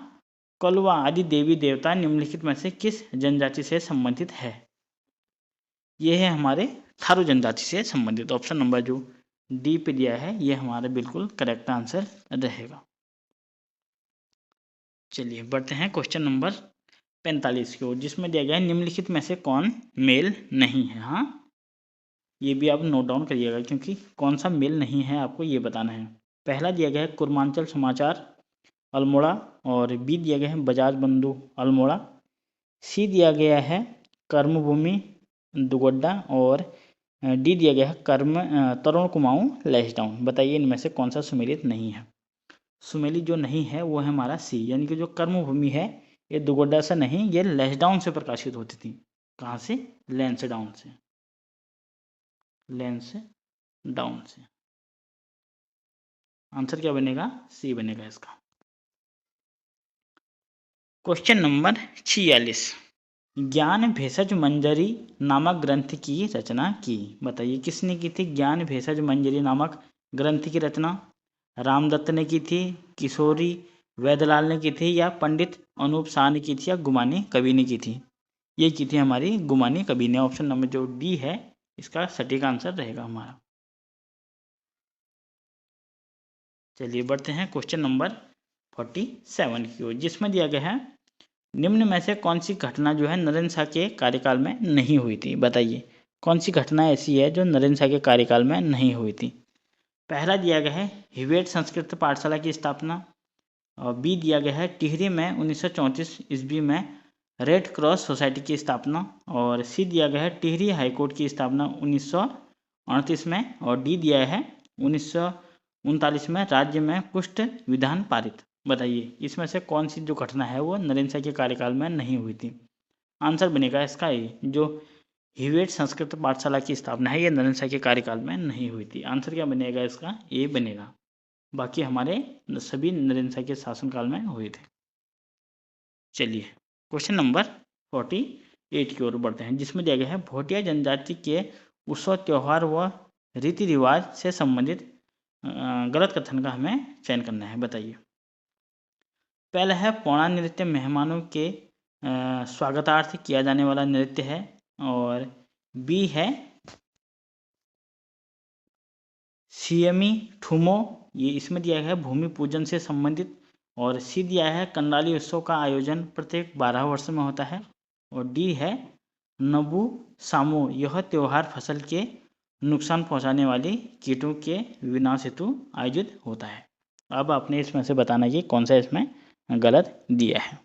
कलवा आदि देवी देवता निम्नलिखित में से किस जनजाति से संबंधित है? ये है हमारे थारू जनजाति से संबंधित। ऑप्शन नंबर जो डी पे दिया है ये हमारा बिल्कुल करेक्ट आंसर रहेगा। चलिए बढ़ते हैं क्वेश्चन नंबर 45 की ओर, जिसमें दिया गया है निम्नलिखित में से कौन मेल नहीं है। हाँ, ये भी आप नोट डाउन करिएगा क्योंकि कौन सा मेल नहीं है आपको ये बताना है। पहला दिया गया है कुर्मांचल समाचार अल्मोड़ा, और बी दिया गया है बजाज बंधु अल्मोड़ा, सी दिया गया है कर्मभूमि दुगड्डा, और डी दिया गया है तरुण कुमाऊं लैशडाउन। बताइए इनमें से कौन सा सुमेलित नहीं है। सुमेलित जो नहीं है वो है हमारा सी, यानी कि जो कर्मभूमि है ये दुगड्डा से नहीं, ये लैशडाउन से प्रकाशित होती थी। कहाँ से? लैंसडाउन से, लैंसडाउन से। आंसर क्या बनेगा? सी बनेगा इसका। क्वेश्चन नंबर 46, ज्ञान भेषज मंजरी नामक ग्रंथ की रचना की। बताइए किसने की थी ज्ञान भेषज मंजरी नामक ग्रंथ की रचना? रामदत्त ने की थी, किशोरी वैद्यलाल ने की थी, या पंडित अनूप शाह ने की थी, या गुमानी कवि ने की थी? ये की थी हमारी गुमानी कवि ने। ऑप्शन नंबर जो डी है इसका सटीक आंसर रहेगा हमारा। चलिए बढ़ते हैं क्वेश्चन नंबर 47 की ओर, जिसमें दिया गया है निम्न में से कौन सी घटना जो है नरेंद्र शाह के कार्यकाल में नहीं हुई थी। बताइए कौन सी घटना ऐसी है जो नरेंद्र शाह के कार्यकाल में नहीं हुई थी। पहला दिया गया है हिवेट संस्कृत पाठशाला की स्थापना, और बी दिया गया है टिहरी में 1934 ईस्वी में रेड क्रॉस सोसाइटी की स्थापना, और सी दिया गया है टिहरी हाईकोर्ट की स्थापना 1938 में, और डी दिया है 1939 में राज्य में कुष्ठ विधान पारित। बताइए इसमें से कौन सी जो घटना है वो नरेंद्र शाह के कार्यकाल में नहीं हुई थी। आंसर बनेगा इसका ए, जो हिवेट संस्कृत पाठशाला की स्थापना है ये नरेंद्र शाह के कार्यकाल में नहीं हुई थी। आंसर क्या बनेगा इसका? ए बनेगा। बाकी हमारे सभी नरेंद्र शाह के शासनकाल में हुए थे। चलिए क्वेश्चन नंबर 48 की ओर बढ़ते हैं, जिसमें दिया गया है भोटिया जनजाति के उत्सव त्यौहार व रीति रिवाज से संबंधित गलत कथन का हमें चयन करना है। बताइए पहला है पौड़ा नृत्य मेहमानों के स्वागतार्थ किया जाने वाला नृत्य है, और बी है सियमी ठुमो, ये इसमें दिया गया है भूमि पूजन से संबंधित, और सी दिया है कंडाली उत्सव का आयोजन प्रत्येक 12 वर्ष में होता है, और डी है नबू सामो, यह त्यौहार फसल के नुकसान पहुंचाने वाली कीटों के विनाश हेतु आयोजित होता है। अब आपने इसमें से बताना कि कौन सा इसमें गलत दिया है।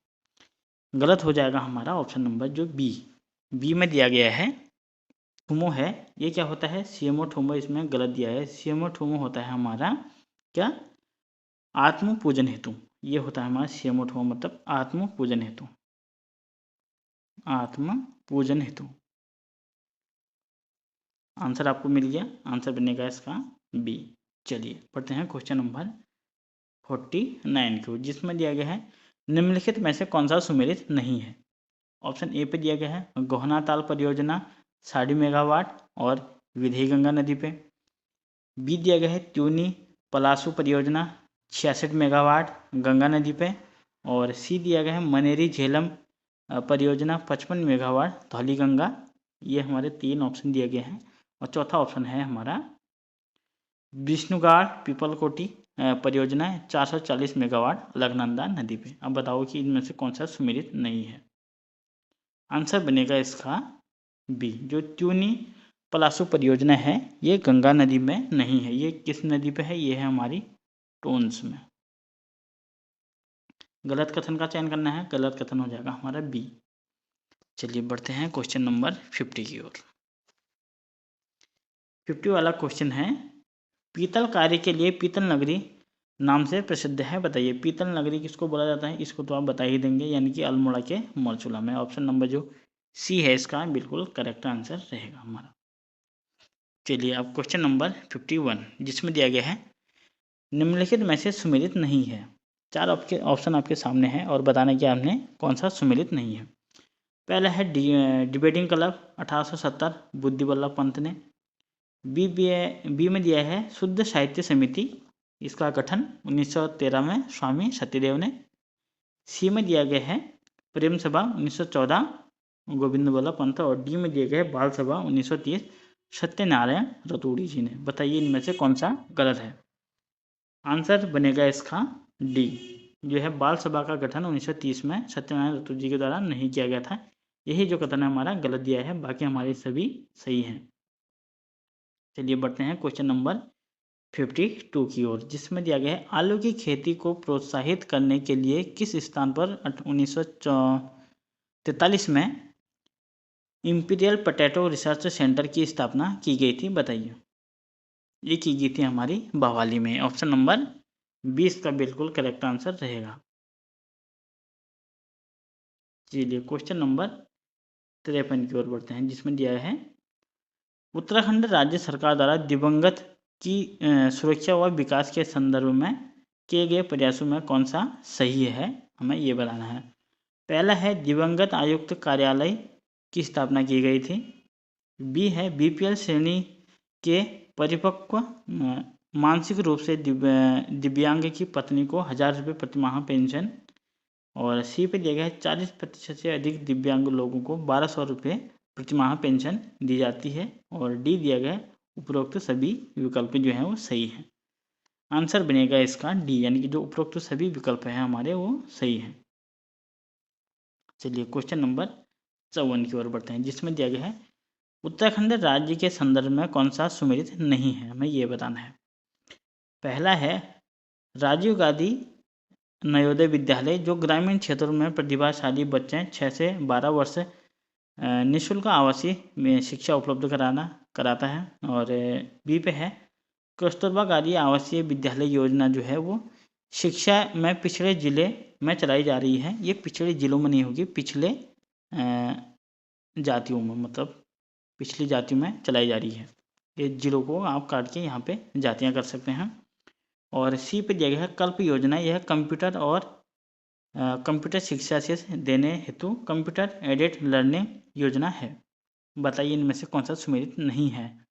गलत हो जाएगा हमारा ऑप्शन नंबर जो बी में दिया गया है ठुमो है, ये क्या होता है? सीएमओ ठुमो, इसमें गलत दिया है। सीएमओ ठुमो होता है हमारा क्या? आत्म पूजन हेतु। ये होता है हमारा सीएमओ ठुमो मतलब आत्म पूजन हेतु, आत्म पूजन हेतु। आंसर आपको मिल गया, आंसर बनेगा इसका बी। चलिए पढ़ते हैं क्वेश्चन नंबर 49 को, जिसमें दिया गया है निम्नलिखित में से कौन सा सुमेलित नहीं है। ऑप्शन ए पे दिया गया है गोहना ताल परियोजना 60 मेगावाट और विधेय गंगा नदी पे। बी दिया गया है त्यूनी पलासू परियोजना 66 मेगावाट गंगा नदी पे, और सी दिया गया है मनेरी झेलम परियोजना 55 मेगावाट धौली गंगा। ये हमारे 3 ऑप्शन दिए गए हैं, और चौथा ऑप्शन है हमारा विष्णुगाड़ पीपलकोटी परियोजना 440 मेगावाट अलकनंदा नदी पे। अब बताओ कि इनमें से कौन सा सुमेलित नहीं है। आंसर बनेगा इसका बी, जो त्यूनी पलासू परियोजना है ये गंगा नदी में नहीं है। ये किस नदी पे है? ये है हमारी टोन्स में। गलत कथन का चयन करना है, गलत कथन हो जाएगा हमारा बी। चलिए बढ़ते हैं क्वेश्चन नंबर 50 की ओर। 50 वाला क्वेश्चन है पीतल कार्य के लिए पीतल नगरी नाम से प्रसिद्ध है। बताइए पीतल नगरी किसको बोला जाता है? इसको तो आप बता ही देंगे, यानी कि अल्मोड़ा के मरचूला में। ऑप्शन नंबर जो सी है इसका बिल्कुल करेक्ट आंसर रहेगा हमारा। चलिए अब क्वेश्चन नंबर 51, जिसमें दिया गया है निम्नलिखित में से सुमेलित नहीं है। 4 ऑप्शन आपके सामने हैं और बताना कि आपने कौन सा सुमेलित नहीं है। पहला है डिबेटिंग क्लब 1870 बुद्धि वल्लभ पंत ने। बी में दिया है शुद्ध साहित्य समिति, इसका गठन 1913 में स्वामी सत्यदेव ने। सी में दिया गया है प्रेम सभा 1914 गोविंद वल्लभ पंत, और डी में दिया गया है बाल सभा 1930 सत्यनारायण रतूड़ी जी ने। बताइए इनमें से कौन सा गलत है। आंसर बनेगा इसका डी, जो है बाल सभा का गठन 1930 में सत्यनारायण रतूड़ी जी के द्वारा नहीं किया गया था। यही जो कथन है हमारा गलत दिया है, बाकी हमारे सभी सही हैं। चलिए बढ़ते हैं क्वेश्चन नंबर 52 की ओर, जिसमें दिया गया है आलू की खेती को प्रोत्साहित करने के लिए किस स्थान पर 1943 में इंपीरियल पोटैटो रिसर्च सेंटर की स्थापना की गई थी, बताइए। ये की गई थी हमारी भवाली में। ऑप्शन नंबर 20 का बिल्कुल करेक्ट आंसर रहेगा। चलिए क्वेश्चन नंबर 53 की ओर बढ़ते हैं, जिसमें दिया है उत्तराखंड राज्य सरकार द्वारा दिवंगत की सुरक्षा व विकास के संदर्भ में किए गए प्रयासों में कौन सा सही है, हमें ये बताना है। पहला है दिवंगत आयुक्त कार्यालय की स्थापना की गई थी। बी है बीपीएल श्रेणी के परिपक्व मानसिक रूप से दिव्यांग की पत्नी को 1000 रुपये प्रतिमाह पेंशन। और सी पे दिया गया है 40% से अधिक दिव्यांग लोगों को 1200 रुपये प्रतिमाह पेंशन दी जाती है। और डी दिया गया है उपरोक्त सभी विकल्प जो हैं वो सही हैं। आंसर बनेगा इसका डी, यानी कि जो उपरोक्त सभी विकल्प हैं हमारे वो सही हैं। चलिए क्वेश्चन नंबर 54 की ओर बढ़ते हैं, जिसमें दिया गया है उत्तराखंड राज्य के संदर्भ में कौन सा सुमेलित नहीं है, हमें ये बताना है। पहला है राजीव गांधी नवोदय विद्यालय, जो ग्रामीण क्षेत्रों में प्रतिभाशाली बच्चे 6 से 12 वर्ष निःशुल्क आवासीय शिक्षा उपलब्ध कराता है। और बी पे है कस्तूरबा गांधी आवासीय विद्यालय योजना जो है वो शिक्षा में पिछड़े जिले में चलाई जा रही है। ये पिछड़े जिलों में नहीं होगी, पिछले जातियों में, मतलब पिछली जातियों में चलाई जा रही है। ये जिलों को आप काट के यहाँ पे जातियाँ कर सकते हैं। और सी पे दिया गया है कल्प योजना, यह कंप्यूटर और कंप्यूटर शिक्षा से देने हेतु कंप्यूटर एडेड लर्निंग योजना है। बताइए इनमें से कौन सा सुमेलित नहीं है।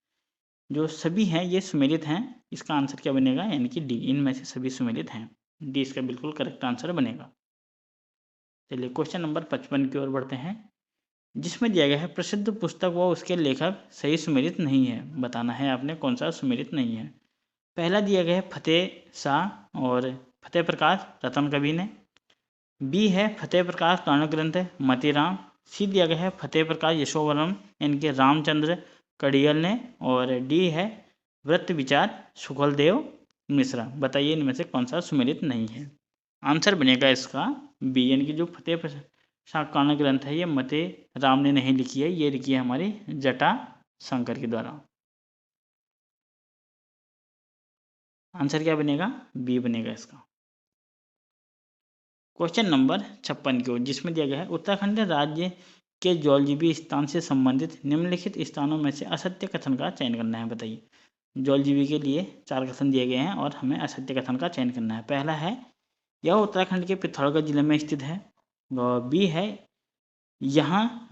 जो सभी हैं ये सुमेलित हैं, इसका आंसर क्या बनेगा, यानी कि डी, इनमें से सभी सुमेलित हैं। डी इसका बिल्कुल करेक्ट आंसर बनेगा। चलिए क्वेश्चन नंबर 55 की ओर बढ़ते हैं, जिसमें दिया गया है प्रसिद्ध पुस्तक व उसके लेखक सही सुमेलित नहीं है, बताना है आपने कौन सा सुमेलित नहीं है। पहला दिया गया है फतेह शाह और फतेह प्रकाश रतन कवि ने। बी है फतेह प्रकाश कर्ण ग्रंथ मतीराम। सी दिया गया है फतेह प्रकाश यशोवरम इनके रामचंद्र कड़ियल ने। और डी है व्रत विचार सुखलदेव मिश्रा। बताइए इनमें से कौन सा सुमेलित नहीं है। आंसर बनेगा इसका बी, यानी कि जो फतेह शाह कर्ण ग्रंथ है ये मते राम ने नहीं लिखी है, ये लिखी है हमारी जटा शंकर के द्वारा। आंसर क्या बनेगा, बी बनेगा इसका। क्वेश्चन नंबर 56 की ओर, जिसमें दिया गया है उत्तराखंड राज्य के जौलजीबी स्थान से संबंधित निम्नलिखित स्थानों में से असत्य कथन का चयन करना है। बताइए जौलजीबी के लिए 4 कथन दिए गए हैं और हमें असत्य कथन का चयन करना है। पहला है यह उत्तराखंड के पिथौरागढ़ जिले में स्थित है। और बी है यहाँ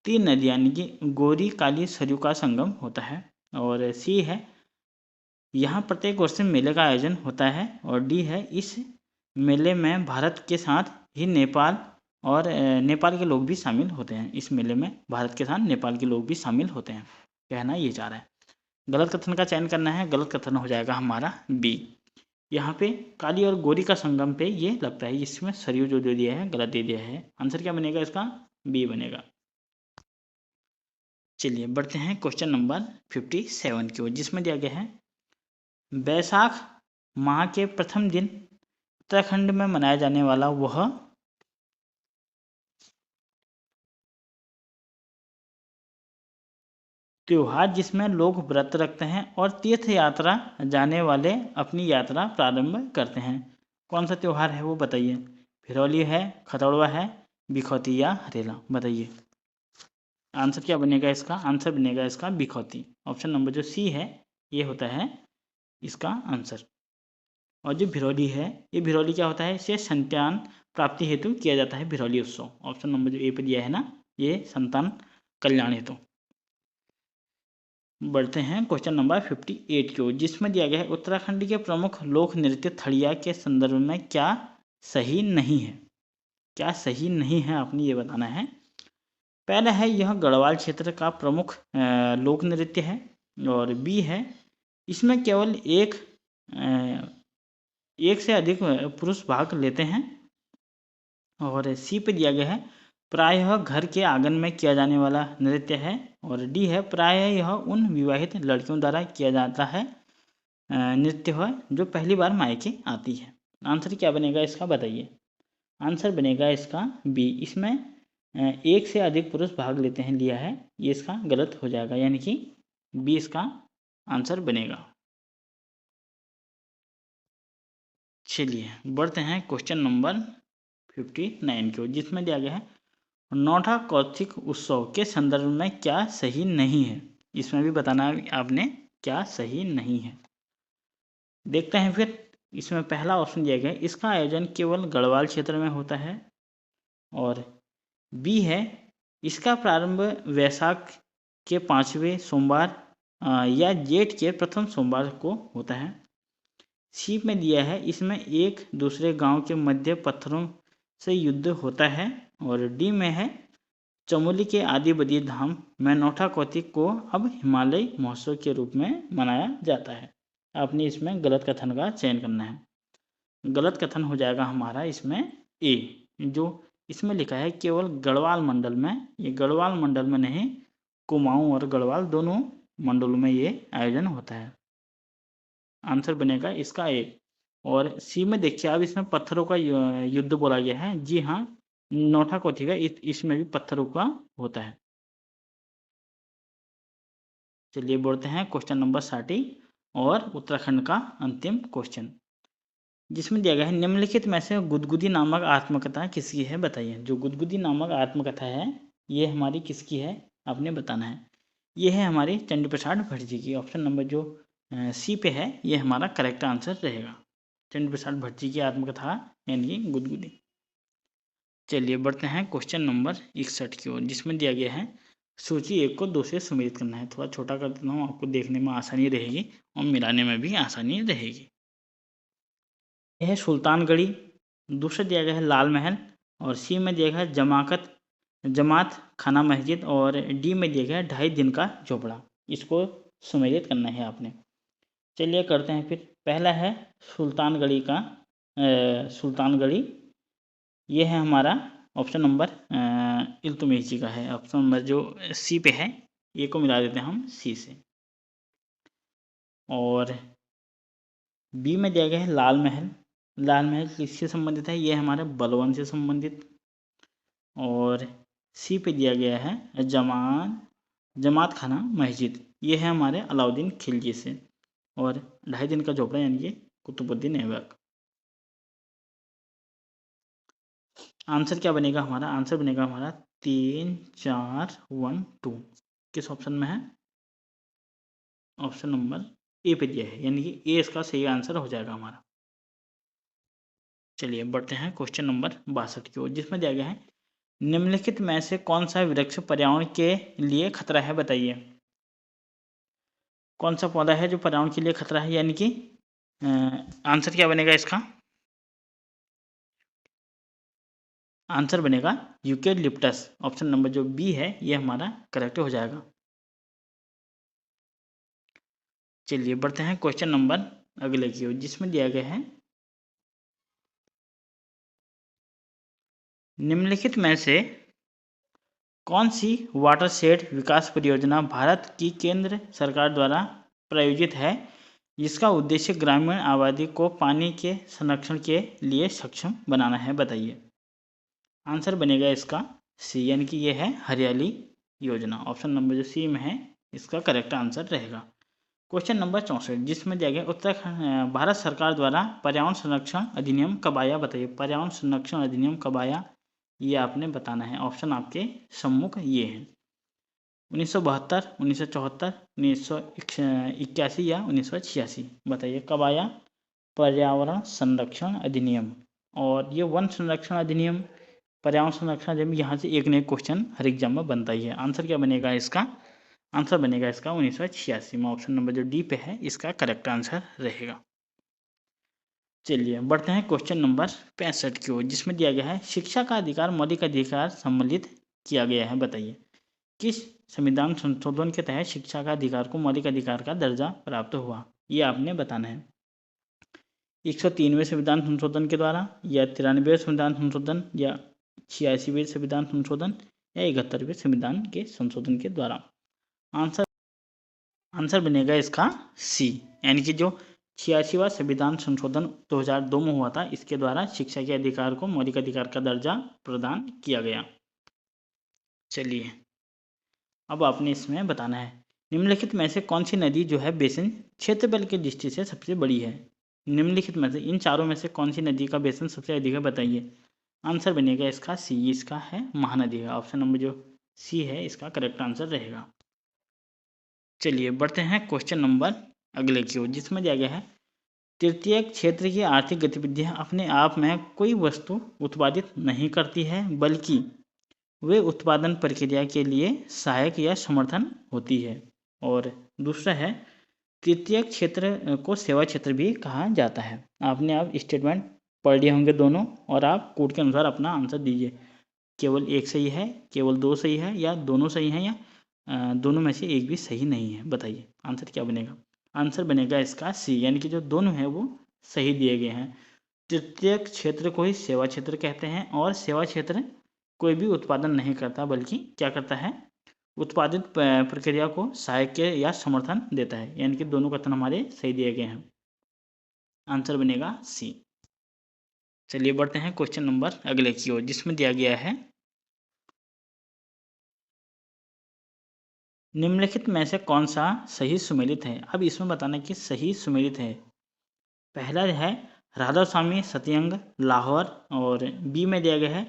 3 नदियाँ यानी कि गोरी काली सरयू का संगम होता है। और सी है यहाँ प्रत्येक वर्ष मेले का आयोजन होता है। और डी है इस मेले में भारत के साथ ही नेपाल और नेपाल के लोग भी शामिल होते हैं। इस मेले में भारत के साथ नेपाल के लोग भी शामिल होते हैं, कहना ये चाह रहा है। गलत कथन का चयन करना है, गलत कथन हो जाएगा हमारा बी। यहाँ पे काली और गोरी का संगम पे ये लगता है, इसमें सरयू जो दे दिया है गलत दे दिया है। आंसर क्या बनेगा इसका, बी बनेगा। चलिए बढ़ते हैं क्वेश्चन नंबर 57 की ओर, जिसमें दिया गया है बैसाख माह के प्रथम दिन उत्तराखंड में मनाया जाने वाला वह त्योहार जिसमें लोग व्रत रखते हैं और तीर्थ यात्रा जाने वाले अपनी यात्रा प्रारंभ करते हैं, कौन सा त्योहार है वो बताइए। फिरौली है, खतौड़वा है, बिखौती या हरेला। बताइए आंसर क्या बनेगा इसका, आंसर बनेगा इसका बिखौती। ऑप्शन नंबर जो सी है ये होता है इसका आंसर। और जो भिरौली है, ये भिरौली क्या होता है, इसे संतान प्राप्ति हेतु किया जाता है भिरौली उत्सव। ऑप्शन नंबर जो ए पर दिया है ना, ये संतान कल्याण हेतु। बढ़ते हैं क्वेश्चन नंबर 58 की ओर, जिसमें दिया गया है उत्तराखंड के प्रमुख लोक नृत्य थड़िया के संदर्भ में क्या सही नहीं है। क्या सही नहीं है आपने ये बताना है। पहला है यह गढ़वाल क्षेत्र का प्रमुख लोक नृत्य है। और बी है इसमें केवल एक से अधिक पुरुष भाग लेते हैं। और सी पे दिया गया है प्रायः घर के आंगन में किया जाने वाला नृत्य है। और डी है प्रायः यह उन विवाहित लड़कियों द्वारा किया जाता है नृत्य है जो पहली बार मायके आती है। आंसर क्या बनेगा इसका बताइए। आंसर बनेगा इसका बी। इसमें एक से अधिक पुरुष भाग लेते हैं लिया है, ये इसका गलत हो जाएगा, यानी कि बी इसका आंसर बनेगा। चलिए बढ़ते हैं क्वेश्चन नंबर 59 की ओर, जिसमें दिया गया है नौठा कौतिक उत्सव के संदर्भ में क्या सही नहीं है। इसमें भी बताना है आपने क्या सही नहीं है। देखते हैं फिर। इसमें पहला ऑप्शन दिया गया है इसका आयोजन केवल गढ़वाल क्षेत्र में होता है। और बी है इसका प्रारंभ वैशाख के 5वें सोमवार या जेठ के प्रथम सोमवार को होता है। सी में दिया है इसमें एक दूसरे गांव के मध्य पत्थरों से युद्ध होता है। और डी में है चमोली के आदि बद्री धाम में नौठा कौतिक को अब हिमालय महोत्सव के रूप में मनाया जाता है। आपने इसमें गलत कथन का चयन करना है। गलत कथन हो जाएगा हमारा इसमें ए, जो इसमें लिखा है केवल गढ़वाल मंडल में। ये गढ़वाल मंडल में नहीं, कुमाऊं और गढ़वाल दोनों मंडलों में ये आयोजन होता है। आंसर बनेगा इसका ए। और सी में देखिए अब इसमें पत्थरों का युद्ध बोला गया है। जी हाँ, नौठा कौतिक का इसमें भी पत्थरों का होता है। चलिए बढ़ते हैं क्वेश्चन नंबर 60 और उत्तराखंड का अंतिम क्वेश्चन, जिसमें दिया गया है निम्नलिखित में से गुदगुदी नामक आत्मकथा किसकी है बताइए। जो गुदगुदी नामक आत्मकथा है ये हमारी किसकी है आपने बताना है। ये है हमारी चंडी प्रसाद भट्ट जी की। ऑप्शन नंबर जो सी पे है ये हमारा करेक्ट आंसर रहेगा। चंडी प्रसाद भट्ट जी की आत्मकथा यानी गुदगुदी। चलिए बढ़ते हैं क्वेश्चन नंबर 61 की ओर, जिसमें दिया गया है सूची 1 को 2 से सुमेलित करना है। थोड़ा छोटा कर देता हूँ, आपको देखने में आसानी रहेगी और मिलाने में भी आसानी रहेगी। यह है सुल्तानगढ़ी, दूसरा दिया गया है लाल महल, और सी में दिया गया है जमात खाना मस्जिद, और डी में दिया गया है 2.5 दिन का झोपड़ा। इसको सुमेलित करना है आपने। चलिए करते हैं फिर। पहला है सुल्तानगढ़ी का सुल्तानगढ़ी, ये है हमारा ऑप्शन नंबर इल्तुतमिश जी का है। ऑप्शन नंबर जो सी पे है ये को मिला देते हैं हम सी से। और बी में दिया गया है लाल महल। लाल महल किससे संबंधित है, ये हमारे बलवन से संबंधित। और सी पे दिया गया है जमात खाना मस्जिद, ये है हमारे अलाउद्दीन खिलजी से। और 2.5 दिन का झोपड़ा यानी कि कुतुबुद्दीन ऐबक। आंसर क्या बनेगा हमारा। आंसर बनेगा हमारा 3 4 1 2। किस ऑप्शन में है, ऑप्शन नंबर ए पे दिया है, यानी कि ए इसका सही आंसर हो जाएगा हमारा। चलिए बढ़ते हैं क्वेश्चन नंबर 62 की ओर, जिसमें दिया गया है निम्नलिखित में से कौन सा वृक्ष पर्यावरण के लिए खतरा है बताइए। कौन सा पौधा है जो पर्यावरण के लिए खतरा है, यानी कि आंसर क्या बनेगा इसका। आंसर बनेगा यूकेलिप्टस। ऑप्शन नंबर जो बी है ये हमारा करेक्ट हो जाएगा। चलिए बढ़ते हैं क्वेश्चन नंबर अगले की ओर, जिसमें दिया गया है निम्नलिखित में से कौन सी वाटरशेड विकास परियोजना भारत की केंद्र सरकार द्वारा प्रायोजित है जिसका उद्देश्य ग्रामीण आबादी को पानी के संरक्षण के लिए सक्षम बनाना है बताइए। आंसर बनेगा इसका सी, यानी कि ये है हरियाली योजना। ऑप्शन नंबर जो सी में है इसका करेक्ट आंसर रहेगा। क्वेश्चन नंबर 64, जिसमें दिया गया उत्तराखंड भारत सरकार द्वारा पर्यावरण संरक्षण अधिनियम कब आया बताइए। पर्यावरण संरक्षण अधिनियम कब आया ये आपने बताना है। ऑप्शन आपके सम्मुख ये हैं 1972, 1974, 1981 या 1986। बताइए कब आया पर्यावरण संरक्षण अधिनियम। और ये वन संरक्षण अधिनियम, पर्यावरण संरक्षण अधिनियम, यहाँ से एक न एक क्वेश्चन हर एग्जाम में बनता ही है। आंसर क्या बनेगा इसका। आंसर बनेगा इसका 1986 में। ऑप्शन नंबर जो डी पे है इसका करेक्ट आंसर रहेगा। चलिए बढ़ते हैं क्वेश्चन नंबर 65 की ओर, जिसमें दिया गया है शिक्षा का अधिकार मौलिक अधिकार सम्मिलित किया गया है बताइए। किस संविधान संशोधन के तहत शिक्षा का अधिकार को मौलिक अधिकार का दर्जा प्राप्त हुआ ये आपने बताना है। 103वें संविधान संशोधन के द्वारा, या 93वें संविधान संशोधन, या 86वें संविधान संशोधन, या 71वें संविधान के संशोधन के द्वारा। आंसर बनेगा इसका सी, यानी कि जो 86वां संविधान संशोधन 2002 में हुआ था, इसके द्वारा शिक्षा के अधिकार को मौलिक अधिकार का दर्जा प्रदान किया गया। चलिए अब आपने इसमें बताना है, निम्नलिखित में से कौन सी नदी जो है बेसिन क्षेत्रफल की दृष्टि से सबसे बड़ी है। निम्नलिखित में से इन चारों में से कौन सी नदी का बेसिन सबसे अधिक है, बताइए। आंसर बनेगा इसका सी, इसका है महानदी है। ऑप्शन नंबर जो सी है इसका करेक्ट आंसर रहेगा। चलिए बढ़ते हैं क्वेश्चन नंबर अगले की ओर, जिसमें दिया गया है तृतीय क्षेत्र की आर्थिक गतिविधियां अपने आप में कोई वस्तु उत्पादित नहीं करती है, बल्कि वे उत्पादन प्रक्रिया के लिए सहायक या समर्थन होती है। और दूसरा है तृतीय क्षेत्र को सेवा क्षेत्र भी कहा जाता है। आपने आप स्टेटमेंट पढ़ लिए होंगे दोनों, और आप कोड के अनुसार अपना आंसर दीजिए। केवल एक सही है, केवल दो सही है, या दोनों सही हैं, या दोनों में से एक भी सही नहीं है। बताइए आंसर क्या बनेगा। आंसर बनेगा इसका सी, यानी कि जो दोनों हैं वो सही दिए गए हैं। तृतीय क्षेत्र को ही सेवा क्षेत्र कहते हैं, और सेवा क्षेत्र कोई भी उत्पादन नहीं करता, बल्कि क्या करता है, उत्पादित प्रक्रिया को सहायक या समर्थन देता है। यानी कि दोनों कथन हमारे सही दिए गए हैं। आंसर बनेगा सी। चलिए बढ़ते हैं क्वेश्चन नंबर अगले की ओर, जिसमें दिया गया है निम्नलिखित में से कौन सा सही सुमेलित है। अब इसमें बताना कि सही सुमेलित है। पहला है राधा स्वामी सत्यंग लाहौर, और बी में दिया गया है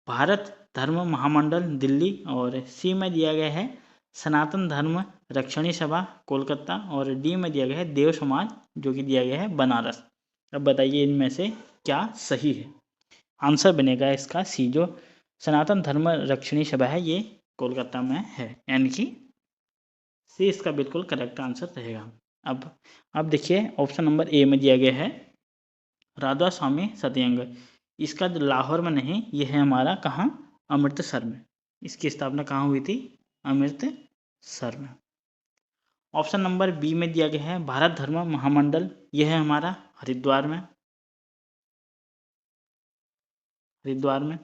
भारत धर्म महामंडल दिल्ली, और सी में दिया गया है सनातन धर्म रक्षणी सभा कोलकाता, और डी में दिया गया है देव समाज जो कि दिया गया है बनारस। अब बताइए इनमें से क्या सही है। आंसर बनेगा इसका सी, जो सनातन धर्म रक्षणी सभा है ये कोलकाता में है, यानी कि सी इसका बिल्कुल करेक्ट आंसर रहेगा। अब देखिए ऑप्शन नंबर ए में दिया गया है राधा स्वामी सत्यंग, इसका जो लाहौर में नहीं, ये है हमारा कहाँ, अमृतसर में। इसकी स्थापना कहाँ हुई थी, अमृतसर में। ऑप्शन नंबर बी में दिया गया है भारत धर्म महामंडल, यह है हमारा हरिद्वार में,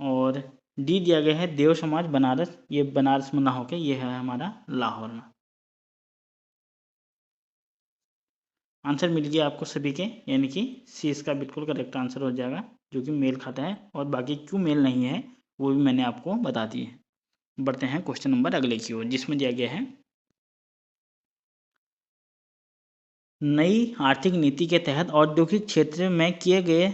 और डी दिया गया है देव समाज बनारस, ये बनारस में ना होके ये है हमारा लाहौर में। आंसर मिल गया आपको सभी के, यानी कि सी इसका बिल्कुल करेक्ट आंसर हो जाएगा, जो कि मेल खाता है। और बाकी क्यों मेल नहीं है वो भी मैंने आपको बता दिए। बढ़ते हैं क्वेश्चन नंबर अगले की ओर, जिसमें दिया गया है नई आर्थिक नीति के तहत औद्योगिक क्षेत्र में किए गए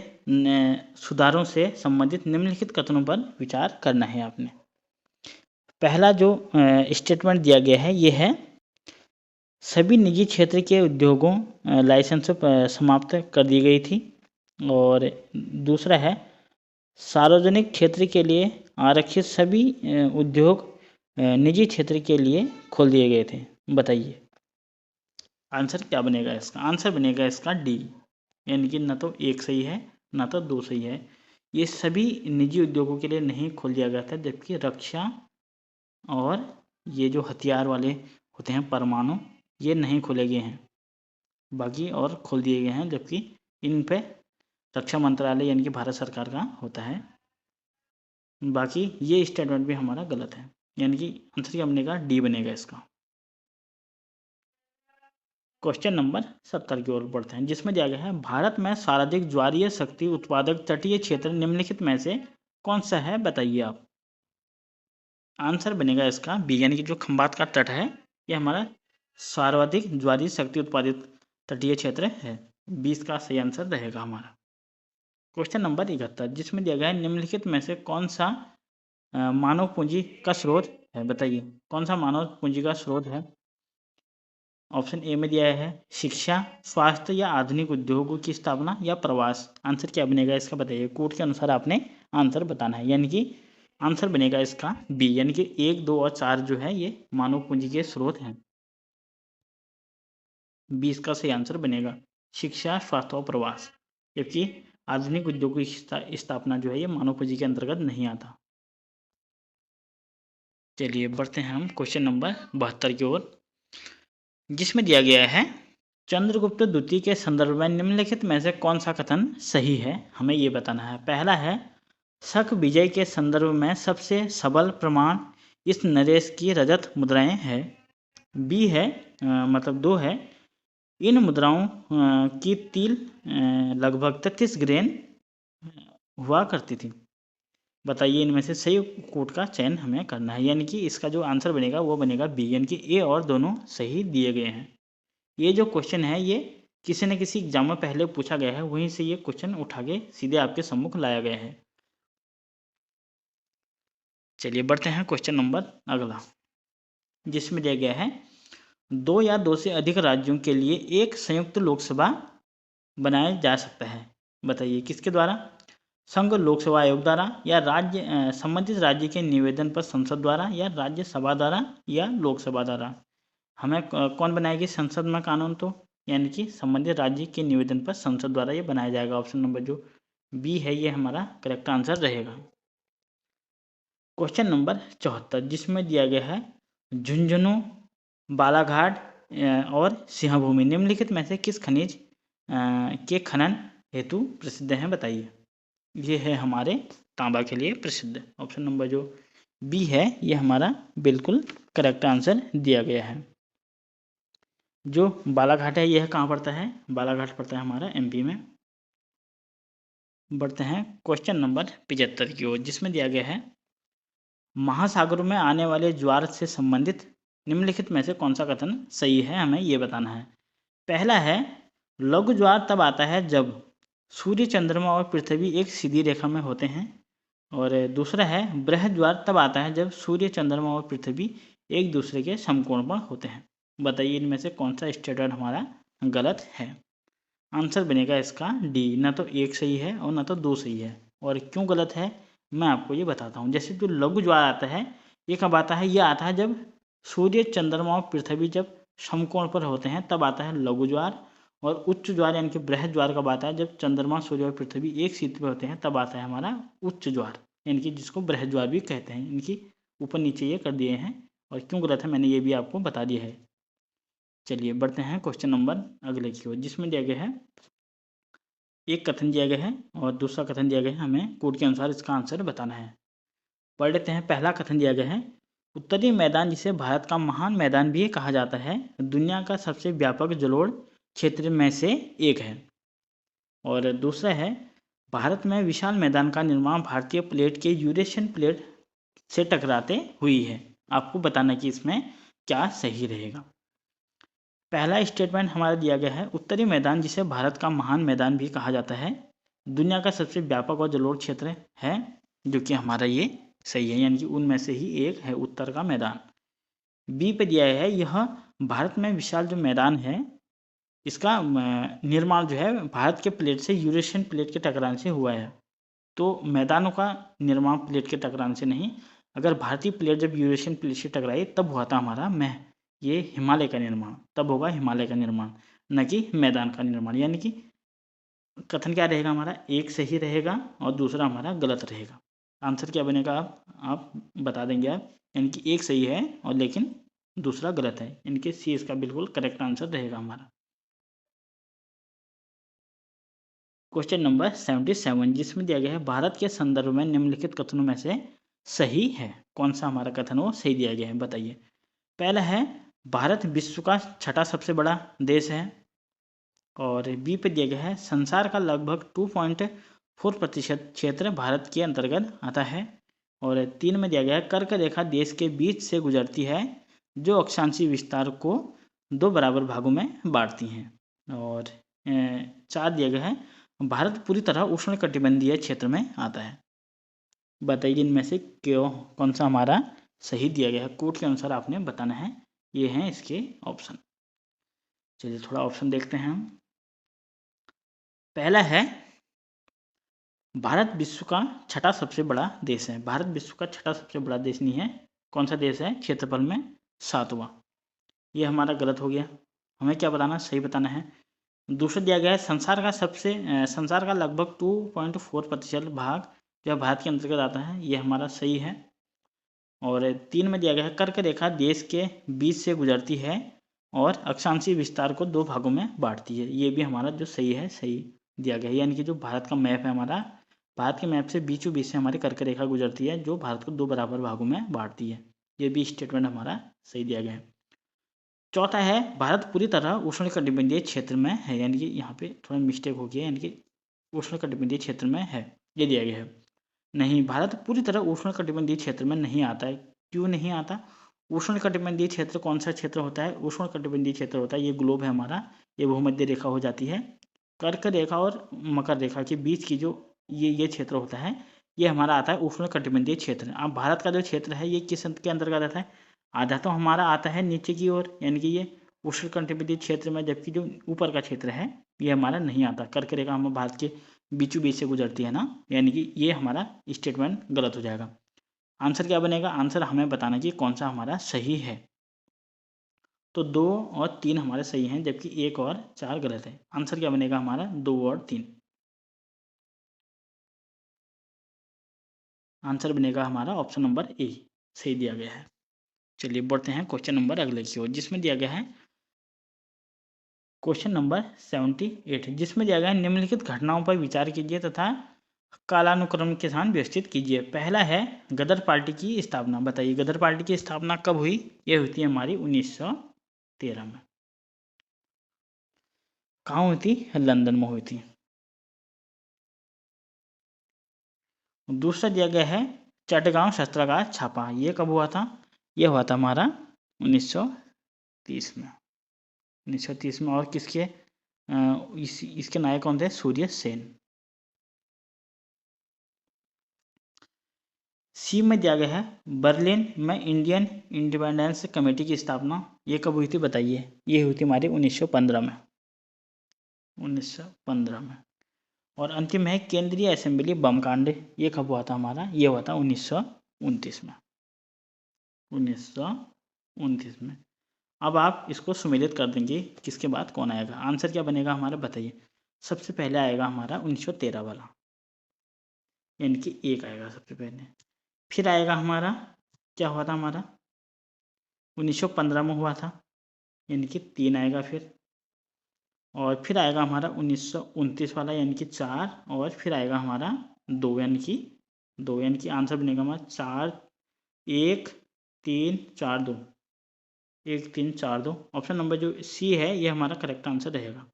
सुधारों से संबंधित निम्नलिखित कथनों पर विचार करना है आपने। पहला जो स्टेटमेंट दिया गया है ये है सभी निजी क्षेत्र के उद्योगों लाइसेंस समाप्त कर दी गई थी, और दूसरा है सार्वजनिक क्षेत्र के लिए आरक्षित सभी उद्योग निजी क्षेत्र के लिए खोल दिए गए थे। बताइए आंसर क्या बनेगा इसका। आंसर बनेगा इसका डी, यानी कि न तो एक सही है न तो दो सही है। ये सभी निजी उद्योगों के लिए नहीं खोल दिया गया था, जबकि रक्षा और ये जो हथियार वाले होते हैं परमाणु, ये नहीं खोले गए हैं, बाकी और खोल दिए गए हैं, जबकि इन पे रक्षा मंत्रालय यानी कि भारत सरकार का होता है। बाकी ये स्टेटमेंट भी हमारा गलत है, यानी कि आंसर क्या बनेगा, डी बनेगा इसका। क्वेश्चन नंबर 70 की ओर बढ़ते हैं, जिसमें दिया गया है भारत में सर्वाधिक ज्वारीय शक्ति उत्पादक तटीय क्षेत्र निम्नलिखित में से कौन सा है, बताइए आप। आंसर बनेगा इसका बी, यानी कि जो खंबात का तट है ये हमारा सर्वाधिक ज्वारीय शक्ति उत्पादित तटीय क्षेत्र है। 20 का सही आंसर रहेगा हमारा। क्वेश्चन नंबर 71, जिसमें दिया गया है निम्नलिखित में से कौन सा मानव पूंजी का स्रोत है, बताइए कौन सा मानव पूंजी का स्रोत है। ऑप्शन ए में दिया है शिक्षा, स्वास्थ्य या आधुनिक उद्योगों की स्थापना, या प्रवास। आंसर क्या बनेगा इसका, बताइए। कोड के अनुसार आपने आंसर बताना है, यानी कि आंसर बनेगा इसका बी, यानी कि 1, 2 और 4 जो है ये मानव पूंजी के स्रोत हैं। 20 का सही आंसर बनेगा शिक्षा, स्वास्थ्य और प्रवास, जबकि आधुनिक उद्योगों की स्थापना जो है ये मानव पूंजी के अंतर्गत नहीं आता। चलिए बढ़ते हैं हम क्वेश्चन नंबर 72 की ओर, जिसमें दिया गया है चंद्रगुप्त द्वितीय के संदर्भ में निम्नलिखित में से कौन सा कथन सही है, हमें ये बताना है। पहला है शक विजय के संदर्भ में सबसे सबल प्रमाण इस नरेश की रजत मुद्राएं हैं। बी है मतलब 2 है, इन मुद्राओं की तिल लगभग 33 ग्रेन हुआ करती थी। बताइए इनमें से सही कोट का चयन हमें करना है, यानी कि इसका जो आंसर बनेगा वो बनेगा बी, यानी कि ए और दोनों सही दिए गए हैं। ये जो क्वेश्चन है ये किसी न किसी एग्जाम में पहले पूछा गया है, वहीं से ये क्वेश्चन उठा के सीधे आपके सम्मुख लाया गया है। चलिए बढ़ते हैं क्वेश्चन नंबर अगला, जिसमें दिया गया है 2 या 2 से अधिक राज्यों के लिए एक संयुक्त लोकसभा बनाया जा सकता है। बताइए किसके द्वारा? संघ लोकसेवा आयोग द्वारा, या राज्य संबंधित राज्य के निवेदन पर संसद द्वारा, या राज्यसभा द्वारा, या लोकसभा द्वारा। हमें कौन बनाएगी संसद में कानून? तो यानी कि संबंधित राज्य के निवेदन पर संसद द्वारा ये बनाया जाएगा। ऑप्शन नंबर जो बी है ये हमारा करेक्ट आंसर रहेगा। क्वेश्चन नंबर 74, जिसमें दिया गया है झुंझुनू, बालाघाट और सिंहभूमि निम्नलिखित में से किस खनिज के खनन हेतु प्रसिद्ध हैं? बताइए। ये है हमारे तांबा के लिए प्रसिद्ध। ऑप्शन नंबर जो बी है ये हमारा बिल्कुल करेक्ट आंसर दिया गया है। जो बालाघाट है यह कहाँ पड़ता है? बालाघाट पड़ता है हमारा एमपी में। बढ़ते हैं क्वेश्चन नंबर 75 की ओर, जिसमें दिया गया है महासागरों में आने वाले ज्वार से संबंधित निम्नलिखित में से कौन सा कथन सही है, हमें ये बताना है। पहला है लघु ज्वार तब आता है जब सूर्य, चंद्रमा और पृथ्वी एक सीधी रेखा में होते हैं। और दूसरा है बृहद ज्वार तब आता है जब सूर्य, चंद्रमा और पृथ्वी एक दूसरे के समकोण पर होते हैं। बताइए इनमें से कौन सा स्टेटमेंट हमारा गलत है? आंसर बनेगा इसका डी, ना तो 1 सही है और ना तो 2 सही है। और क्यों गलत है मैं आपको ये बताता हूँ। जैसे जो लघु ज्वार आता है ये कब आता है? ये आता है जब सूर्य, चंद्रमा और पृथ्वी जब समकोण पर होते हैं तब आता है लघु ज्वार। और उच्च ज्वार यानी कि बृहद ज्वार कब आता है? जब चंद्रमा, सूर्य और पृथ्वी एक सीध पर होते हैं तब आता है हमारा उच्च ज्वार, यानी कि जिसको बृहद ज्वार भी कहते हैं। इनकी ऊपर नीचे ये कर दिए हैं, और क्यों गलत है मैंने ये भी आपको बता दिया है। चलिए बढ़ते हैं क्वेश्चन नंबर अगले की ओर, जिसमें दिया गया है एक कथन दिया गया है और दूसरा कथन दिया गया है, हमें कोड के अनुसार इसका आंसर बताना है। पढ़ लेते हैं। पहला कथन दिया गया है उत्तरी मैदान, जिसे भारत का महान मैदान भी कहा जाता है, दुनिया का सबसे व्यापक जलोढ़ क्षेत्र में से एक है। और दूसरा है भारत में विशाल मैदान का निर्माण भारतीय प्लेट के यूरेशियन प्लेट से टकराते हुई है। आपको बताना कि इसमें क्या सही रहेगा। पहला स्टेटमेंट हमारा दिया गया है उत्तरी मैदान, जिसे भारत का महान मैदान भी कहा जाता है, दुनिया का सबसे व्यापक और जलोढ़ क्षेत्र है, जो कि हमारा ये सही है, यानी कि उनमें से ही एक है उत्तर का मैदान। बी पे दिया है यह भारत में विशाल जो मैदान है इसका निर्माण जो है भारत के प्लेट से यूरेशियन प्लेट के टकराने से हुआ है। तो मैदानों का निर्माण प्लेट के टकराने से नहीं, अगर भारतीय प्लेट जब यूरेशियन प्लेट से टकराई तब हुआ था हमारा ये हिमालय का निर्माण, तब होगा हिमालय का निर्माण, न कि मैदान का निर्माण। यानी कि कथन क्या रहेगा हमारा? एक सही रहेगा और दूसरा हमारा गलत रहेगा। आंसर क्या बनेगा आप बता देंगे आप, यानी कि एक सही है और लेकिन दूसरा गलत है, यानी कि सी इसका बिल्कुल करेक्ट आंसर रहेगा हमारा। क्वेश्चन नंबर 77, जिसमें दिया गया है भारत के संदर्भ में निम्नलिखित कथनों में से सही है। कौन सा हमारा कथन वो सही दिया गया है? बताइए। पहला है भारत विश्व का छठा सबसे बड़ा देश है। और बी पे दिया गया है संसार का लगभग 2.4% क्षेत्र भारत के अंतर्गत आता है। और 3 में दिया गया है कर्क रेखा देश के बीच से गुजरती है, जो अक्षांशीय विस्तार को 2 बराबर भागों में बांटती हैं। और 4 दिया गया है भारत पूरी तरह उष्णकटिबंधीय क्षेत्र में आता है। बताइए इनमें से कौन सा हमारा सही दिया गया है? कोड के अनुसार आपने बताना है। ये हैं इसके ऑप्शन। चलिए थोड़ा ऑप्शन देखते हैं हम। पहला है भारत विश्व का छठा सबसे बड़ा देश है। भारत विश्व का छठा सबसे बड़ा देश नहीं है। कौन सा देश है? क्षेत्रफल में 7वां। ये हमारा गलत हो गया। हमें क्या बताना? सही बताना है। दूसरा दिया गया है संसार का लगभग 2.4% भाग जो भारत के अंतर्गत आता है, ये हमारा सही है। और 3 में दिया गया है कर्क रेखा देश के बीच से गुजरती है, और अक्षांशीय विस्तार को 2 भागों में बांटती है। ये भी हमारा जो सही है, सही दिया गया है। यानी कि जो भारत का मैप है हमारा, भारत के मैप से बीचों बीच से हमारी कर्क रेखा गुजरती है जो भारत को 2 बराबर भागों में बांटती है। ये भी स्टेटमेंट हमारा सही दिया गया है। चौथा है, भारत पूरी तरह उष्णकटिबंधीय क्षेत्र में है। यानी कि यहाँ पे थोड़ा मिस्टेक हो गया, यानी कि उष्णकटिबंधीय क्षेत्र में है, ये दिया गया है। नहीं, भारत पूरी तरह उष्णकटिबंधीय क्षेत्र में नहीं आता है। क्यों नहीं आता? उष्णकटिबंधीय क्षेत्र कौन सा क्षेत्र होता है? उष्णकटिबंधीय क्षेत्र होता है, ये ग्लोब है हमारा, ये भूमध्य रेखा हो जाती है। कर्क रेखा और मकर रेखा के बीच की जो ये क्षेत्र होता है, ये हमारा आता है उष्णकटिबंधीय क्षेत्र। अब भारत का जो क्षेत्र है ये किस के अंतर्गत आता है? आधा तो हमारा आता है नीचे की ओर, यानी कि ये उष्णकटिबंधीय क्षेत्र में, जबकि जो ऊपर का क्षेत्र है ये हमारा नहीं आता। कर्क रेखा हमारे भारत के बीचों बीच से गुजरती है ना, यानी कि ये हमारा स्टेटमेंट गलत हो जाएगा। आंसर क्या बनेगा? आंसर हमें बताना कि कौन सा हमारा सही है। तो 2 और 3 हमारे सही हैं, जबकि 1 और 4 गलत है। आंसर क्या बनेगा हमारा? 2 और 3। आंसर बनेगा हमारा ऑप्शन नंबर ए, सही दिया गया है। चलिए बढ़ते हैं क्वेश्चन नंबर अगले की ओर, जिसमें दिया गया है क्वेश्चन नंबर 78, जिसमें दिया गया है निम्नलिखित घटनाओं पर विचार कीजिए तथा कालानुक्रम के साथ व्यवस्थित कीजिए। पहला है गदर पार्टी की स्थापना। बताइए गदर पार्टी की स्थापना कब हुई? ये हुई थी हमारी 1913 में। कहाँ हुई थी? लंदन में हुई थी। दूसरा दिया गया है चटगांव शस्त्रागार छापा। ये कब हुआ था? ये हुआ था हमारा 1930 में। 1930 में। और किसके इसके नायक कौन थे? सूर्य सेन। सी में दिया गया है बर्लिन में इंडियन इंडिपेंडेंस कमेटी की स्थापना। ये कब हुई थी? बताइए। ये हुई थी हमारी 1915 में। 1915 में। और अंतिम है केंद्रीय असेंबली बम कांड। ये कब हुआ था हमारा? ये हुआ था 1929 में। 1929 में। अब आप इसको सुमेलित कर देंगे, किसके बाद कौन आएगा? आंसर क्या बनेगा हमारा? बताइए। सबसे पहले आएगा हमारा 1913 वाला, यानी कि 1 आएगा सबसे पहले। फिर आएगा हमारा, क्या हुआ था हमारा? 1915 में हुआ था, यानी कि 3 आएगा फिर। और फिर आएगा हमारा 1929 वाला, यानी कि 4। और फिर आएगा हमारा 2, यानी कि 2, यानी कि आंसर बनेगा हमारा 4 1 3 4 2। 1 3 4 2। ऑप्शन नंबर जो सी है ये हमारा करेक्ट आंसर रहेगा।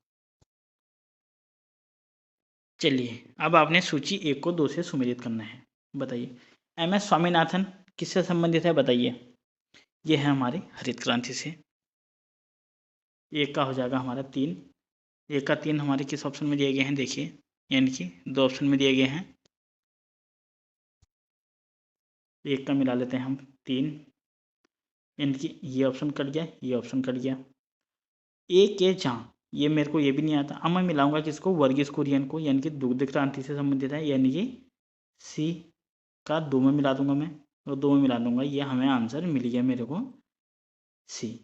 चलिए अब आपने सूची 1 को 2 से सुमेलित करना है। बताइए MS स्वामीनाथन किससे संबंधित है? बताइए। ये है हमारे हरित क्रांति से। 1 का हो जाएगा हमारा 3। 1 का 3 हमारे किस ऑप्शन में दिए गए हैं? देखिए, यानी कि 2 ऑप्शन में दिए गए हैं। 1 का मिला लेते हैं हम 3, यानी कि ये ऑप्शन कट गया, ये ऑप्शन कट गया। एक के जहाँ, ये मेरे को ये भी नहीं आता। अब मैं मिलाऊंगा किसको? वर्गीस कुरियन को, यानी कि दुग्ध क्रांति से संबंधित है, यानी कि सी का 2 में मिला दूंगा मैं, और 2 में मिला दूंगा। ये हमें आंसर मिल गया मेरे को, सी।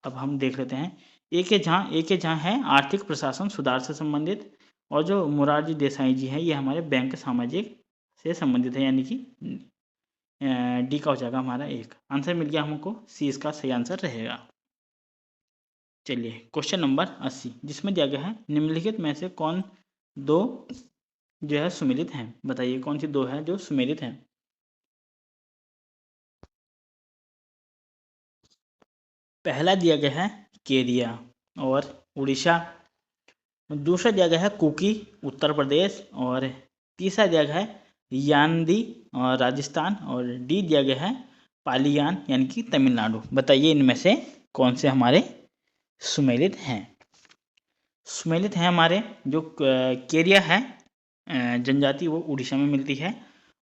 अब हम देख लेते हैं। एक के जहाँ है आर्थिक प्रशासन सुधार से संबंधित, और जो मोरारजी देसाई जी हैं ये हमारे बैंक सामाजिक से संबंधित है, यानी कि डी का हो जाएगा हमारा 1। आंसर मिल गया हमको, सी इसका सही आंसर रहेगा। चलिए क्वेश्चन नंबर 80, जिसमें दिया गया है निम्नलिखित में से कौन 2 जो है सुमेलित हैं? बताइए कौन सी 2 है जो सुमेलित हैं? पहला दिया गया है केरिया और उड़ीसा। दूसरा दिया गया है कुकी उत्तर प्रदेश। और तीसरा दिया गया है यानदी और राजस्थान। और डी दिया गया है पालियान, यानी कि तमिलनाडु। बताइए इनमें से कौन से हमारे सुमेलित हैं? सुमेलित हैं हमारे जो केरिया है जनजाति, वो उड़ीसा में मिलती है।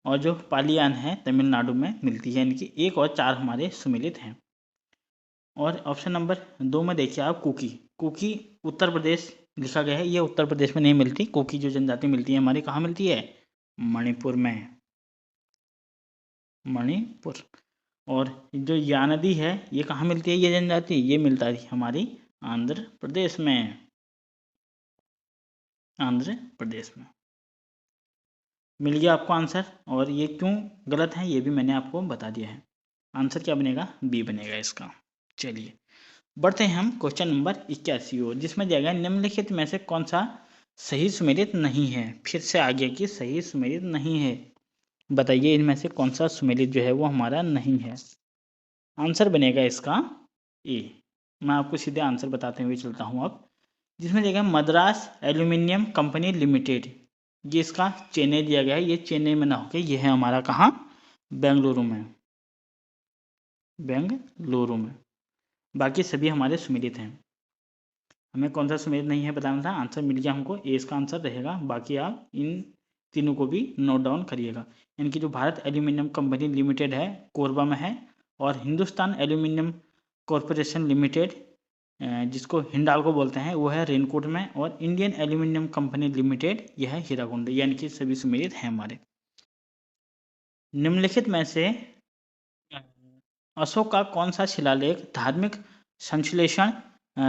और जो पालियान है तमिलनाडु में मिलती है, यानी कि 1 और 4 हमारे सुमेलित हैं। और ऑप्शन नंबर 2 में देखिए आप कुकी। कुकी उत्तर प्रदेश लिखा गया है, ये उत्तर प्रदेश में नहीं मिलती। कुकी जो जनजाति मिलती है हमारी कहाँ मिलती है? मणिपुर में। मणिपुर। और जो यानदी है ये कहाँ मिलती है? ये जनजाति ये मिलता है हमारी आंध्र प्रदेश में। आंध्र प्रदेश में। मिल गया आपको आंसर। और ये क्यों गलत है ये भी मैंने आपको बता दिया है। आंसर क्या बनेगा? बी बनेगा इसका। चलिए बढ़ते हैं हम क्वेश्चन नंबर 81 और जिसमें दिया गया निम्नलिखित में से कौन सा सही सुमेलित नहीं है। फिर से आगे की सही सुमेलित नहीं है, बताइए इनमें से कौन सा सुमेलित जो है वो हमारा नहीं है। आंसर बनेगा इसका ए। मैं आपको सीधे आंसर बताते हुए चलता हूँ अब। जिसमें दिया गया मद्रास एल्यूमिनियम कंपनी लिमिटेड, ये इसका चेन्नई दिया गया है, ये चेन्नई में ना होकर ये है हमारा कहाँ, बेंगलुरु में, बेंगलुरु में। बाकी सभी हमारे सुमेलित हैं। हमें कौन सा सुमेलित नहीं है बताना था, आंसर मिल गया हमको, ए इसका आंसर रहेगा। बाकी आप इन तीनों को भी नोट डाउन करिएगा। इनकी जो भारत एल्यूमिनियम कंपनी लिमिटेड है कोरबा में है, और हिंदुस्तान एल्यूमिनियम कॉरपोरेशन लिमिटेड जिसको हिंडाल्को बोलते हैं वो है रेनकोट में, और इंडियन एल्यूमिनियम कंपनी लिमिटेड यह है हीराकुंड। यानी कि सभी सुमेलित हैं हमारे। निम्नलिखित में से अशोक का कौन सा शिलालेख धार्मिक संश्लेषण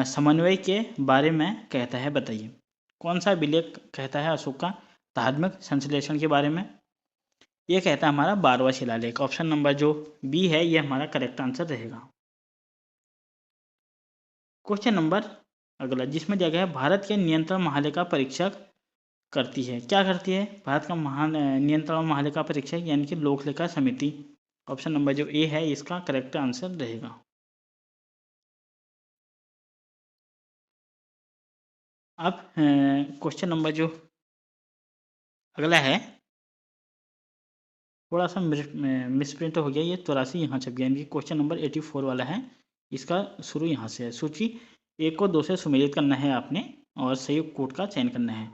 समन्वय के बारे में कहता है, बताइए। कौन सा अभिलेख कहता है अशोक का धार्मिक संश्लेषण के बारे में, ये कहता है हमारा 12वां शिलालेख। ऑप्शन नंबर जो बी है ये हमारा करेक्ट आंसर रहेगा। क्वेश्चन नंबर अगला जिसमें दिया गया है भारत के नियंत्रण महालेखा परीक्षक करती है, क्या करती है भारत का महान नियंत्रण महालेखा परीक्षक यानी कि लोकलेखा समिति। ऑप्शन नंबर जो ए है इसका करेक्ट आंसर रहेगा। अब क्वेश्चन नंबर जो अगला है थोड़ा सा मिसप्रिंट हो गया, ये 84 यहाँ छप गया, यानी कि क्वेश्चन नंबर 84 वाला है, इसका शुरू यहाँ से है। सूची 1 को 2 से सुमेलित करना है आपने और संयुक्त कोड का चयन करना है।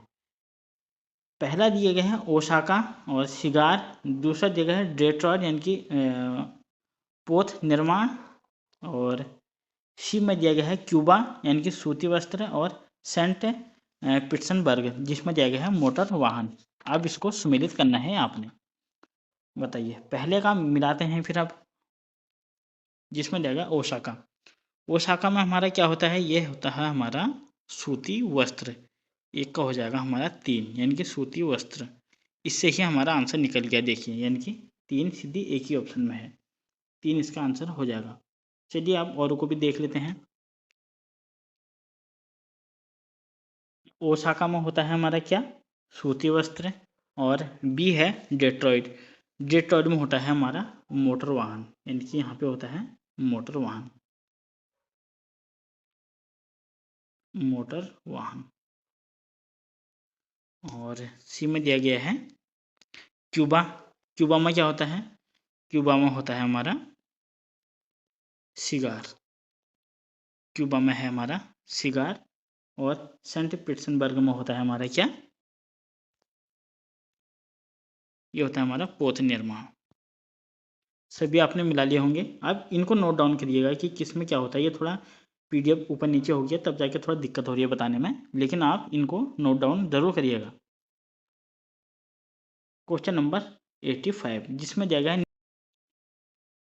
पहला दिए गए हैं ओसाका और शिगार, दूसरा दिया गया है डेट्रॉयट यानी कि पोत निर्माण, और सी में दिया गया है क्यूबा यानी कि सूती वस्त्र, और सेंट पिट्सनबर्ग जिसमें दिया गया है मोटर वाहन। अब इसको सुमेलित करना है आपने, बताइए। पहले का मिलाते हैं फिर अब, जिसमें दिया गया ओसाका। ओसाका में हमारा क्या होता है, ये होता है हमारा सूती वस्त्र। एक का हो जाएगा हमारा 3 यानी कि सूती वस्त्र। इससे ही हमारा आंसर निकल गया, देखिए, यानी कि 3 सीधी एक ही ऑप्शन में है, 3 इसका आंसर हो जाएगा। चलिए आप औरों को भी देख लेते हैं। ओसाका में होता है हमारा क्या, सूती वस्त्र, और बी है डेट्रॉइड। डेट्रॉइड में होता है हमारा मोटर वाहन, यानी कि यहाँ पे होता है मोटर वाहन, मोटर वाहन। और सी में दिया गया है क्यूबा। क्यूबा में क्या होता है, क्यूबा में होता है हमारा सिगार। क्यूबा में है हमारा सिगार, और सेंट पीटर्सबर्ग में होता है हमारा क्या, ये होता है हमारा पोत निर्माण। सभी आपने मिला लिए होंगे। अब इनको नोट डाउन करिएगा कि किस में क्या होता है। ये थोड़ा पीडीएफ ऊपर नीचे हो गया तब जाके थोड़ा दिक्कत हो रही है बताने में, लेकिन आप इनको नोट डाउन जरूर करिएगा। क्वेश्चन नंबर 85 जिसमें दिया गया है,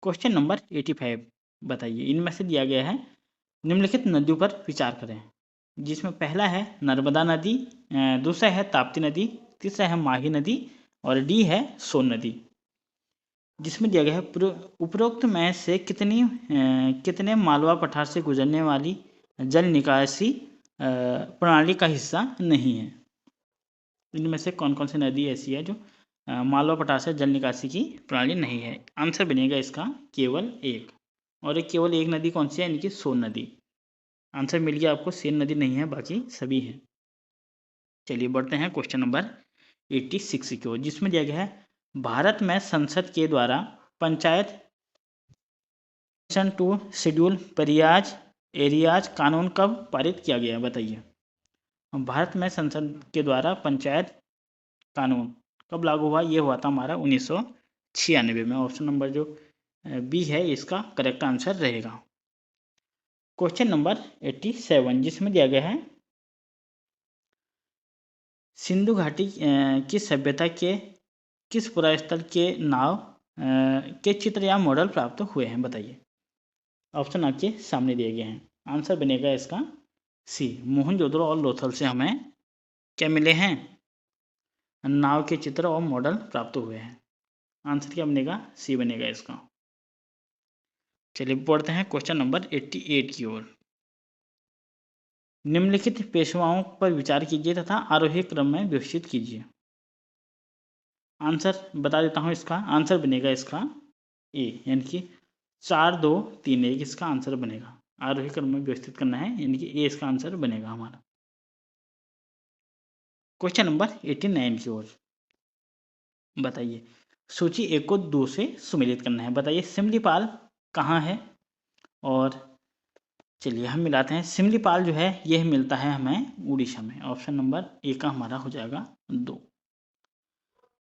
क्वेश्चन नंबर 85 बताइए इनमें से दिया गया है निम्नलिखित नदियों पर विचार करें। जिसमें पहला है नर्मदा नदी, दूसरा है ताप्ती नदी, तीसरा है माही नदी, और डी है सोन नदी। जिसमें दिया गया है उपरोक्त में से कितने मालवा पठार से गुजरने वाली जल निकासी प्रणाली का हिस्सा नहीं है। इनमें से कौन कौन सी नदी ऐसी है जो मालवा पठार से जल निकासी की प्रणाली नहीं है। आंसर बनेगा इसका केवल एक, और एक केवल एक नदी कौन सी है, यानी कि सोन नदी। आंसर मिल गया आपको, सेन नदी नहीं है, बाकी सभी हैं। चलिए बढ़ते हैं क्वेश्चन नंबर 86 की ओर, जिसमें दिया गया है भारत में संसद के द्वारा पंचायत टू शेड्यूल परियाज एरियाज कानून कब पारित किया गया, बताइए। भारत में संसद के द्वारा पंचायत कानून कब लागू हुआ, ये हुआ था हमारा 1996 में। ऑप्शन नंबर जो बी है इसका करेक्ट आंसर रहेगा। क्वेश्चन नंबर 87 जिसमें दिया गया है सिंधु घाटी की सभ्यता के किस पुरास्थल के नाव के चित्र या मॉडल प्राप्त हुए हैं, बताइए। ऑप्शन आपके सामने दिए गए हैं। आंसर बनेगा इसका सी, मोहनजोदड़ो और लोथल से हमें क्या मिले हैं, नाव के चित्र और मॉडल प्राप्त हुए हैं। आंसर क्या बनेगा, सी बनेगा इसका। चलिए बढ़ते हैं क्वेश्चन नंबर 88 की ओर। निम्नलिखित पेशवाओं पर विचार कीजिए तथा आरोही क्रम में व्यवस्थित कीजिए। आंसर बता देता हूँ, इसका आंसर बनेगा इसका ए, यानी कि 4 2 3 1 इसका आंसर बनेगा। आरोही क्रम में व्यवस्थित करना है, यानी कि ए इसका आंसर बनेगा हमारा। क्वेश्चन नंबर 89 की ओर बताइए। सूची 1 को 2 से सुमेलित करना है। बताइए सिमलीपाल कहाँ है, और चलिए हम मिलाते हैं। सिमलीपाल जो है यह मिलता है हमें उड़ीसा में। ऑप्शन नंबर ए का हमारा हो जाएगा 2।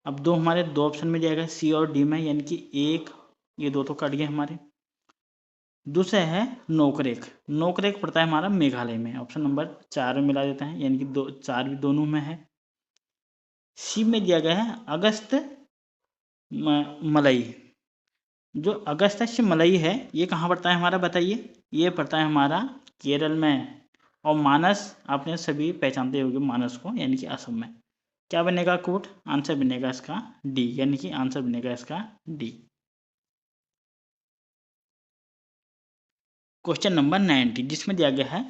अब दो हमारे दो ऑप्शन में जाएगा सी और डी में, यानी कि एक, ये दो तो कट गए हमारे। दूसरा है नोकरेक। नोकरेक पड़ता है हमारा मेघालय में। ऑप्शन नंबर 4 में मिला देते हैं, यानी कि 2 4 भी दोनों में है। सी में दिया गया है अगस्त मलई। जो अगस्त मलई है ये कहाँ पड़ता है हमारा, बताइए। ये पड़ता है हमारा केरल में। और मानस आपने सभी पहचानते होंगे मानस को, यानी कि असम में। क्या बनेगा कोट, आंसर बनेगा इसका डी, यानी कि आंसर बनेगा इसका डी। क्वेश्चन नंबर 90 जिसमें दिया गया है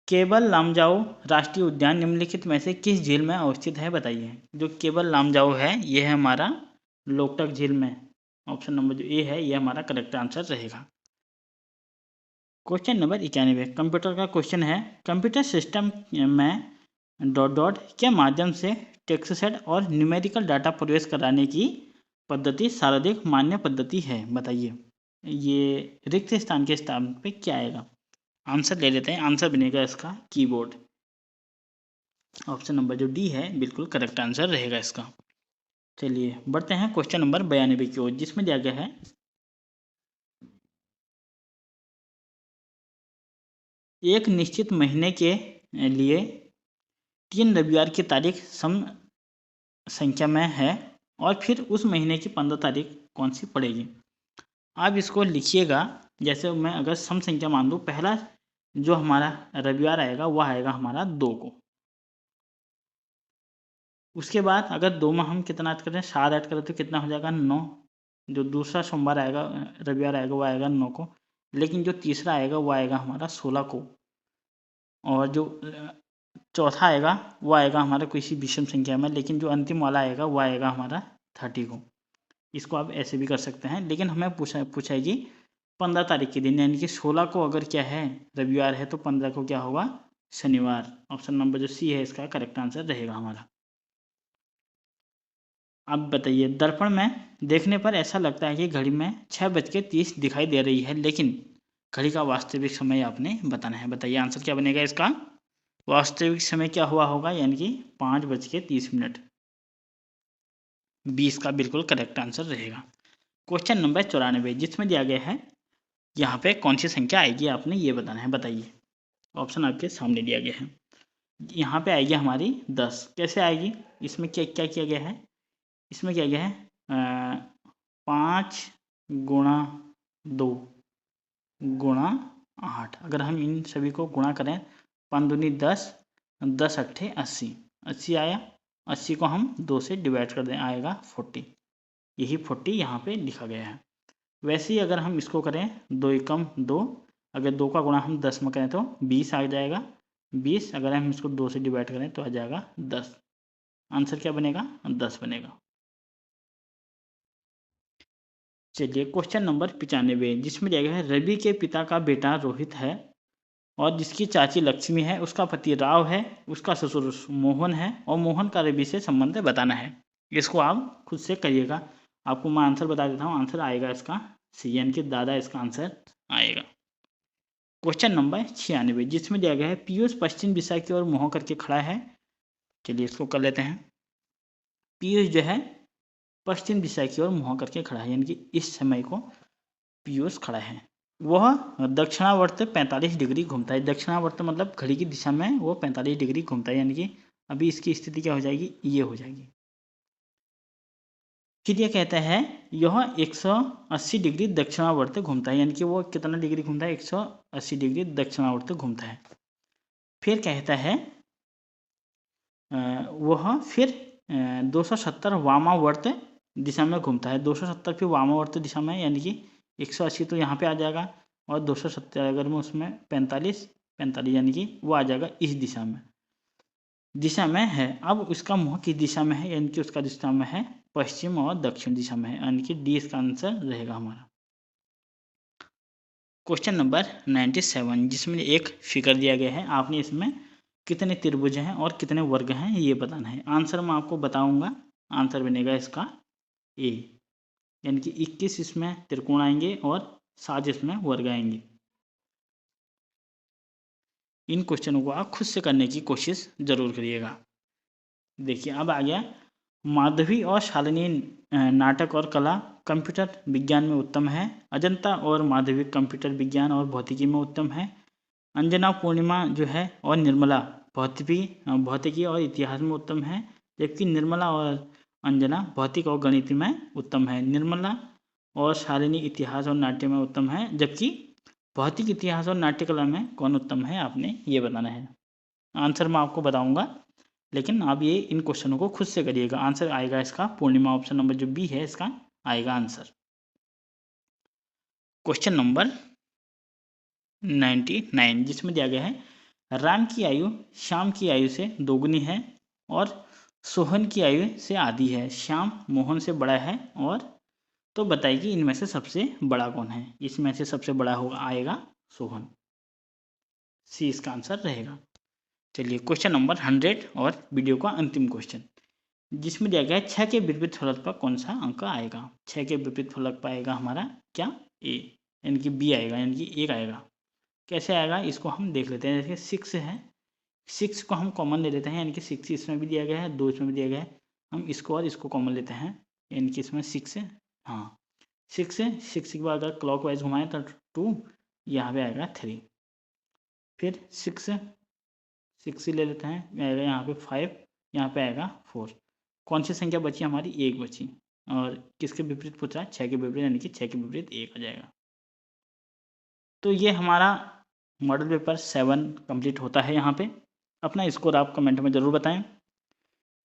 केबल लामजाओ राष्ट्रीय उद्यान निम्नलिखित में से किस झील में अवस्थित है, बताइए। जो केबल लामजाओ है ये है हमारा लोकटक झील में। ऑप्शन नंबर जो ए है ये हमारा करेक्ट आंसर रहेगा। क्वेश्चन नंबर 91 कंप्यूटर का क्वेश्चन है। कंप्यूटर सिस्टम में डॉट डॉट के माध्यम से टेक्स्ट सेट और न्यूमेरिकल डाटा प्रवेश कराने की पद्धति सर्वाधिक मान्य पद्धति है, बताइए। ये रिक्त स्थान के स्थान पे क्या आएगा, आंसर ले लेते हैं। आंसर बनेगा इसका कीबोर्ड। ऑप्शन नंबर जो डी है बिल्कुल करेक्ट आंसर रहेगा इसका। चलिए बढ़ते हैं क्वेश्चन नंबर 92 की ओर जिसमें दिया गया है एक निश्चित महीने के लिए 3 रविवार की तारीख सम संख्या में है और फिर उस महीने की 15 तारीख कौन सी पड़ेगी। आप इसको लिखिएगा, जैसे मैं अगर सम संख्या मान दूँ, पहला जो हमारा रविवार आएगा वह आएगा हमारा 2 को। उसके बाद अगर 2 में हम कितना ऐड करें, 7 ऐड करें तो कितना हो जाएगा 9। जो दूसरा सोमवार आएगा रविवार आएगा वो आएगा 9 को। लेकिन जो तीसरा आएगा वो आएगा हमारा 16 को। और जो चौथा आएगा वो आएगा हमारा किसी विषम संख्या में, लेकिन जो अंतिम वाला आएगा वो आएगा हमारा 30 को। इसको आप ऐसे भी कर सकते हैं, लेकिन हमें पूछाएगी 15 तारीख के दिन, यानी कि 16 को अगर क्या है रविवार है तो 15 को क्या होगा शनिवार। ऑप्शन नंबर जो सी है इसका करेक्ट आंसर रहेगा हमारा। अब बताइए दर्पण में देखने पर ऐसा लगता है कि घड़ी में 6:30 दिखाई दे रही है, लेकिन घड़ी का वास्तविक समय आपने बताना है। बताइए आंसर क्या बनेगा इसका। वास्तविक समय क्या हुआ होगा, यानी कि 5:30। 20 का बिल्कुल करेक्ट आंसर रहेगा। क्वेश्चन नंबर 94 जिसमें दिया गया है यहाँ पे कौन सी संख्या आएगी आपने ये बताना है, बताइए। ऑप्शन आपके सामने दिया गया है। यहाँ पे आएगी हमारी 10। कैसे आएगी, इसमें क्या क्या किया गया है, इसमें क्या गया है 5 गुणा 2 गुणा 8। अगर हम इन सभी को गुणा करें 5 दूनी 10, 10 अट्ठे 80, 80 आया। 80 को हम 2 से डिवाइड कर दें आएगा 40। यही 40 यहाँ पे लिखा गया है। वैसे ही अगर हम इसको करें 2 एकम 2, अगर 2 का गुणा हम 10 में करें तो 20 आ जाएगा। 20 अगर हम इसको 2 से डिवाइड करें तो आ जाएगा 10। आंसर क्या बनेगा 10 बनेगा। चलिए क्वेश्चन नंबर 95 जिसमें दिया गया है रवि के पिता का बेटा रोहित है और जिसकी चाची लक्ष्मी है, उसका पति राव है, उसका ससुर मोहन है और मोहन का रवि से संबंध बताना है। इसको आप खुद से करिएगा। आपको मैं आंसर बता देता हूँ, आंसर आएगा इसका सी, यानी कि दादा इसका आंसर आएगा। क्वेश्चन नंबर 96 जिसमें दिया गया है पीयूष पश्चिम दिशा की ओर मुँह करके खड़ा है। चलिए इसको कर लेते हैं। पीयूष जो है पश्चिम दिशा की ओर मुँह करके खड़ा है, यानी कि इस समय को पीयूष खड़ा है। वह दक्षिणावर्त 45 डिग्री घूमता है। दक्षिणावर्त मतलब घड़ी की दिशा में वो 45 डिग्री घूमता है, यानी कि अभी इसकी स्थिति क्या हो जाएगी, ये हो जाएगी। फिर ये कहता है यह 180 डिग्री दक्षिणावर्त घूमता है, यानी कि वो कितना डिग्री घूमता है 180 डिग्री दक्षिणावर्त घूमता है। फिर कहता है वह फिर 270 वामावर्त दिशा में घूमता है। 270 फिर वामावर्त दिशा में, यानी कि 180 तो यहाँ पे आ जाएगा और 270 अगर मैं उसमें 45 45 यानी कि वो आ जाएगा इस दिशा में है। अब उसका मुँह किस दिशा में है, यानी कि उसका दिशा में है पश्चिम और दक्षिण दिशा में है, यानी कि डी इसका आंसर रहेगा हमारा। क्वेश्चन नंबर 97 जिसमें एक फिगर दिया गया है, आपने इसमें कितने त्रिभुज हैं और कितने वर्ग हैं ये बताना है। आंसर मैं आपको बताऊंगा, आंसर बनेगा इसका ए, यानी कि 21 इसमें त्रिकोण आएंगे और 7 इसमें वर्ग आएंगे। इन क्वेश्चनों को आप खुद से करने की कोशिश जरूर करिएगा। देखिए अब आ गया, माधवी और शालिनी नाटक और कला कंप्यूटर विज्ञान में उत्तम है। अजंता और माधवी कंप्यूटर विज्ञान और भौतिकी में उत्तम है। अंजना पूर्णिमा जो है और निर्मला भौतिकी और इतिहास में उत्तम है, जबकि निर्मला और अंजना भौतिक और गणित में उत्तम है। निर्मला और शालिनी इतिहास और नाट्य में उत्तम है, जबकि भौतिक, इतिहास और नाट्य कला में कौन उत्तम है, आपने ये बताना है। आंसर मैं आपको बताऊंगा, लेकिन आप ये इन क्वेश्चनों को खुद से करिएगा। आंसर आएगा इसका पूर्णिमा, ऑप्शन नंबर जो बी है इसका आएगा आंसर। क्वेश्चन नंबर 99 जिसमें दिया गया है, राम की आयु श्याम की आयु से दोगुनी है और सोहन की आयु से आधी है। श्याम मोहन से बड़ा है, और तो बताइए कि इनमें से सबसे बड़ा कौन है। इसमें से सबसे बड़ा होगा आएगा सोहन, सी इसका आंसर रहेगा। चलिए क्वेश्चन नंबर 100 और वीडियो का अंतिम क्वेश्चन जिसमें दिया गया है 6 के विपरीत फलक पर कौन सा अंक आएगा। 6 के विपरीत फलक पर आएगा हमारा क्या, ए, यानी कि बी आएगा, यानी कि 1 आएगा। कैसे आएगा इसको हम देख लेते हैं। जैसे 6 है, 6 को हम कॉमन ले लेते हैं, यानी कि 6 इसमें भी दिया गया है, 2 इसमें भी दिया गया है, हम इसको और इसको कॉमन लेते हैं, यानी कि इसमें 6 है। हाँ 6 है, 6 के बाद अगर क्लॉक वाइज घुमाएं तो 2, यहाँ पे आएगा 3, फिर 6 ले लेते हैं, आएगा यहाँ पे 5, यहाँ पे आएगा 4। कौन सी संख्या बची हमारी, 1 बची, और किसके विपरीत पूछा, 6 के विपरीत, यानी कि 6 के विपरीत 1 आ जाएगा। तो ये हमारा मॉडल पेपर 7 कंप्लीट होता है। यहाँ पे अपना स्कोर आप कमेंट में ज़रूर बताएं।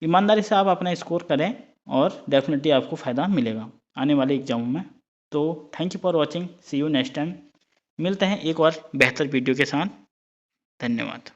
ईमानदारी से आप अपना स्कोर करें और डेफिनेटली आपको फ़ायदा मिलेगा आने वाले एग्जामों में। तो thank you for watching, see you next time. मिलते हैं एक और बेहतर वीडियो के साथ। धन्यवाद।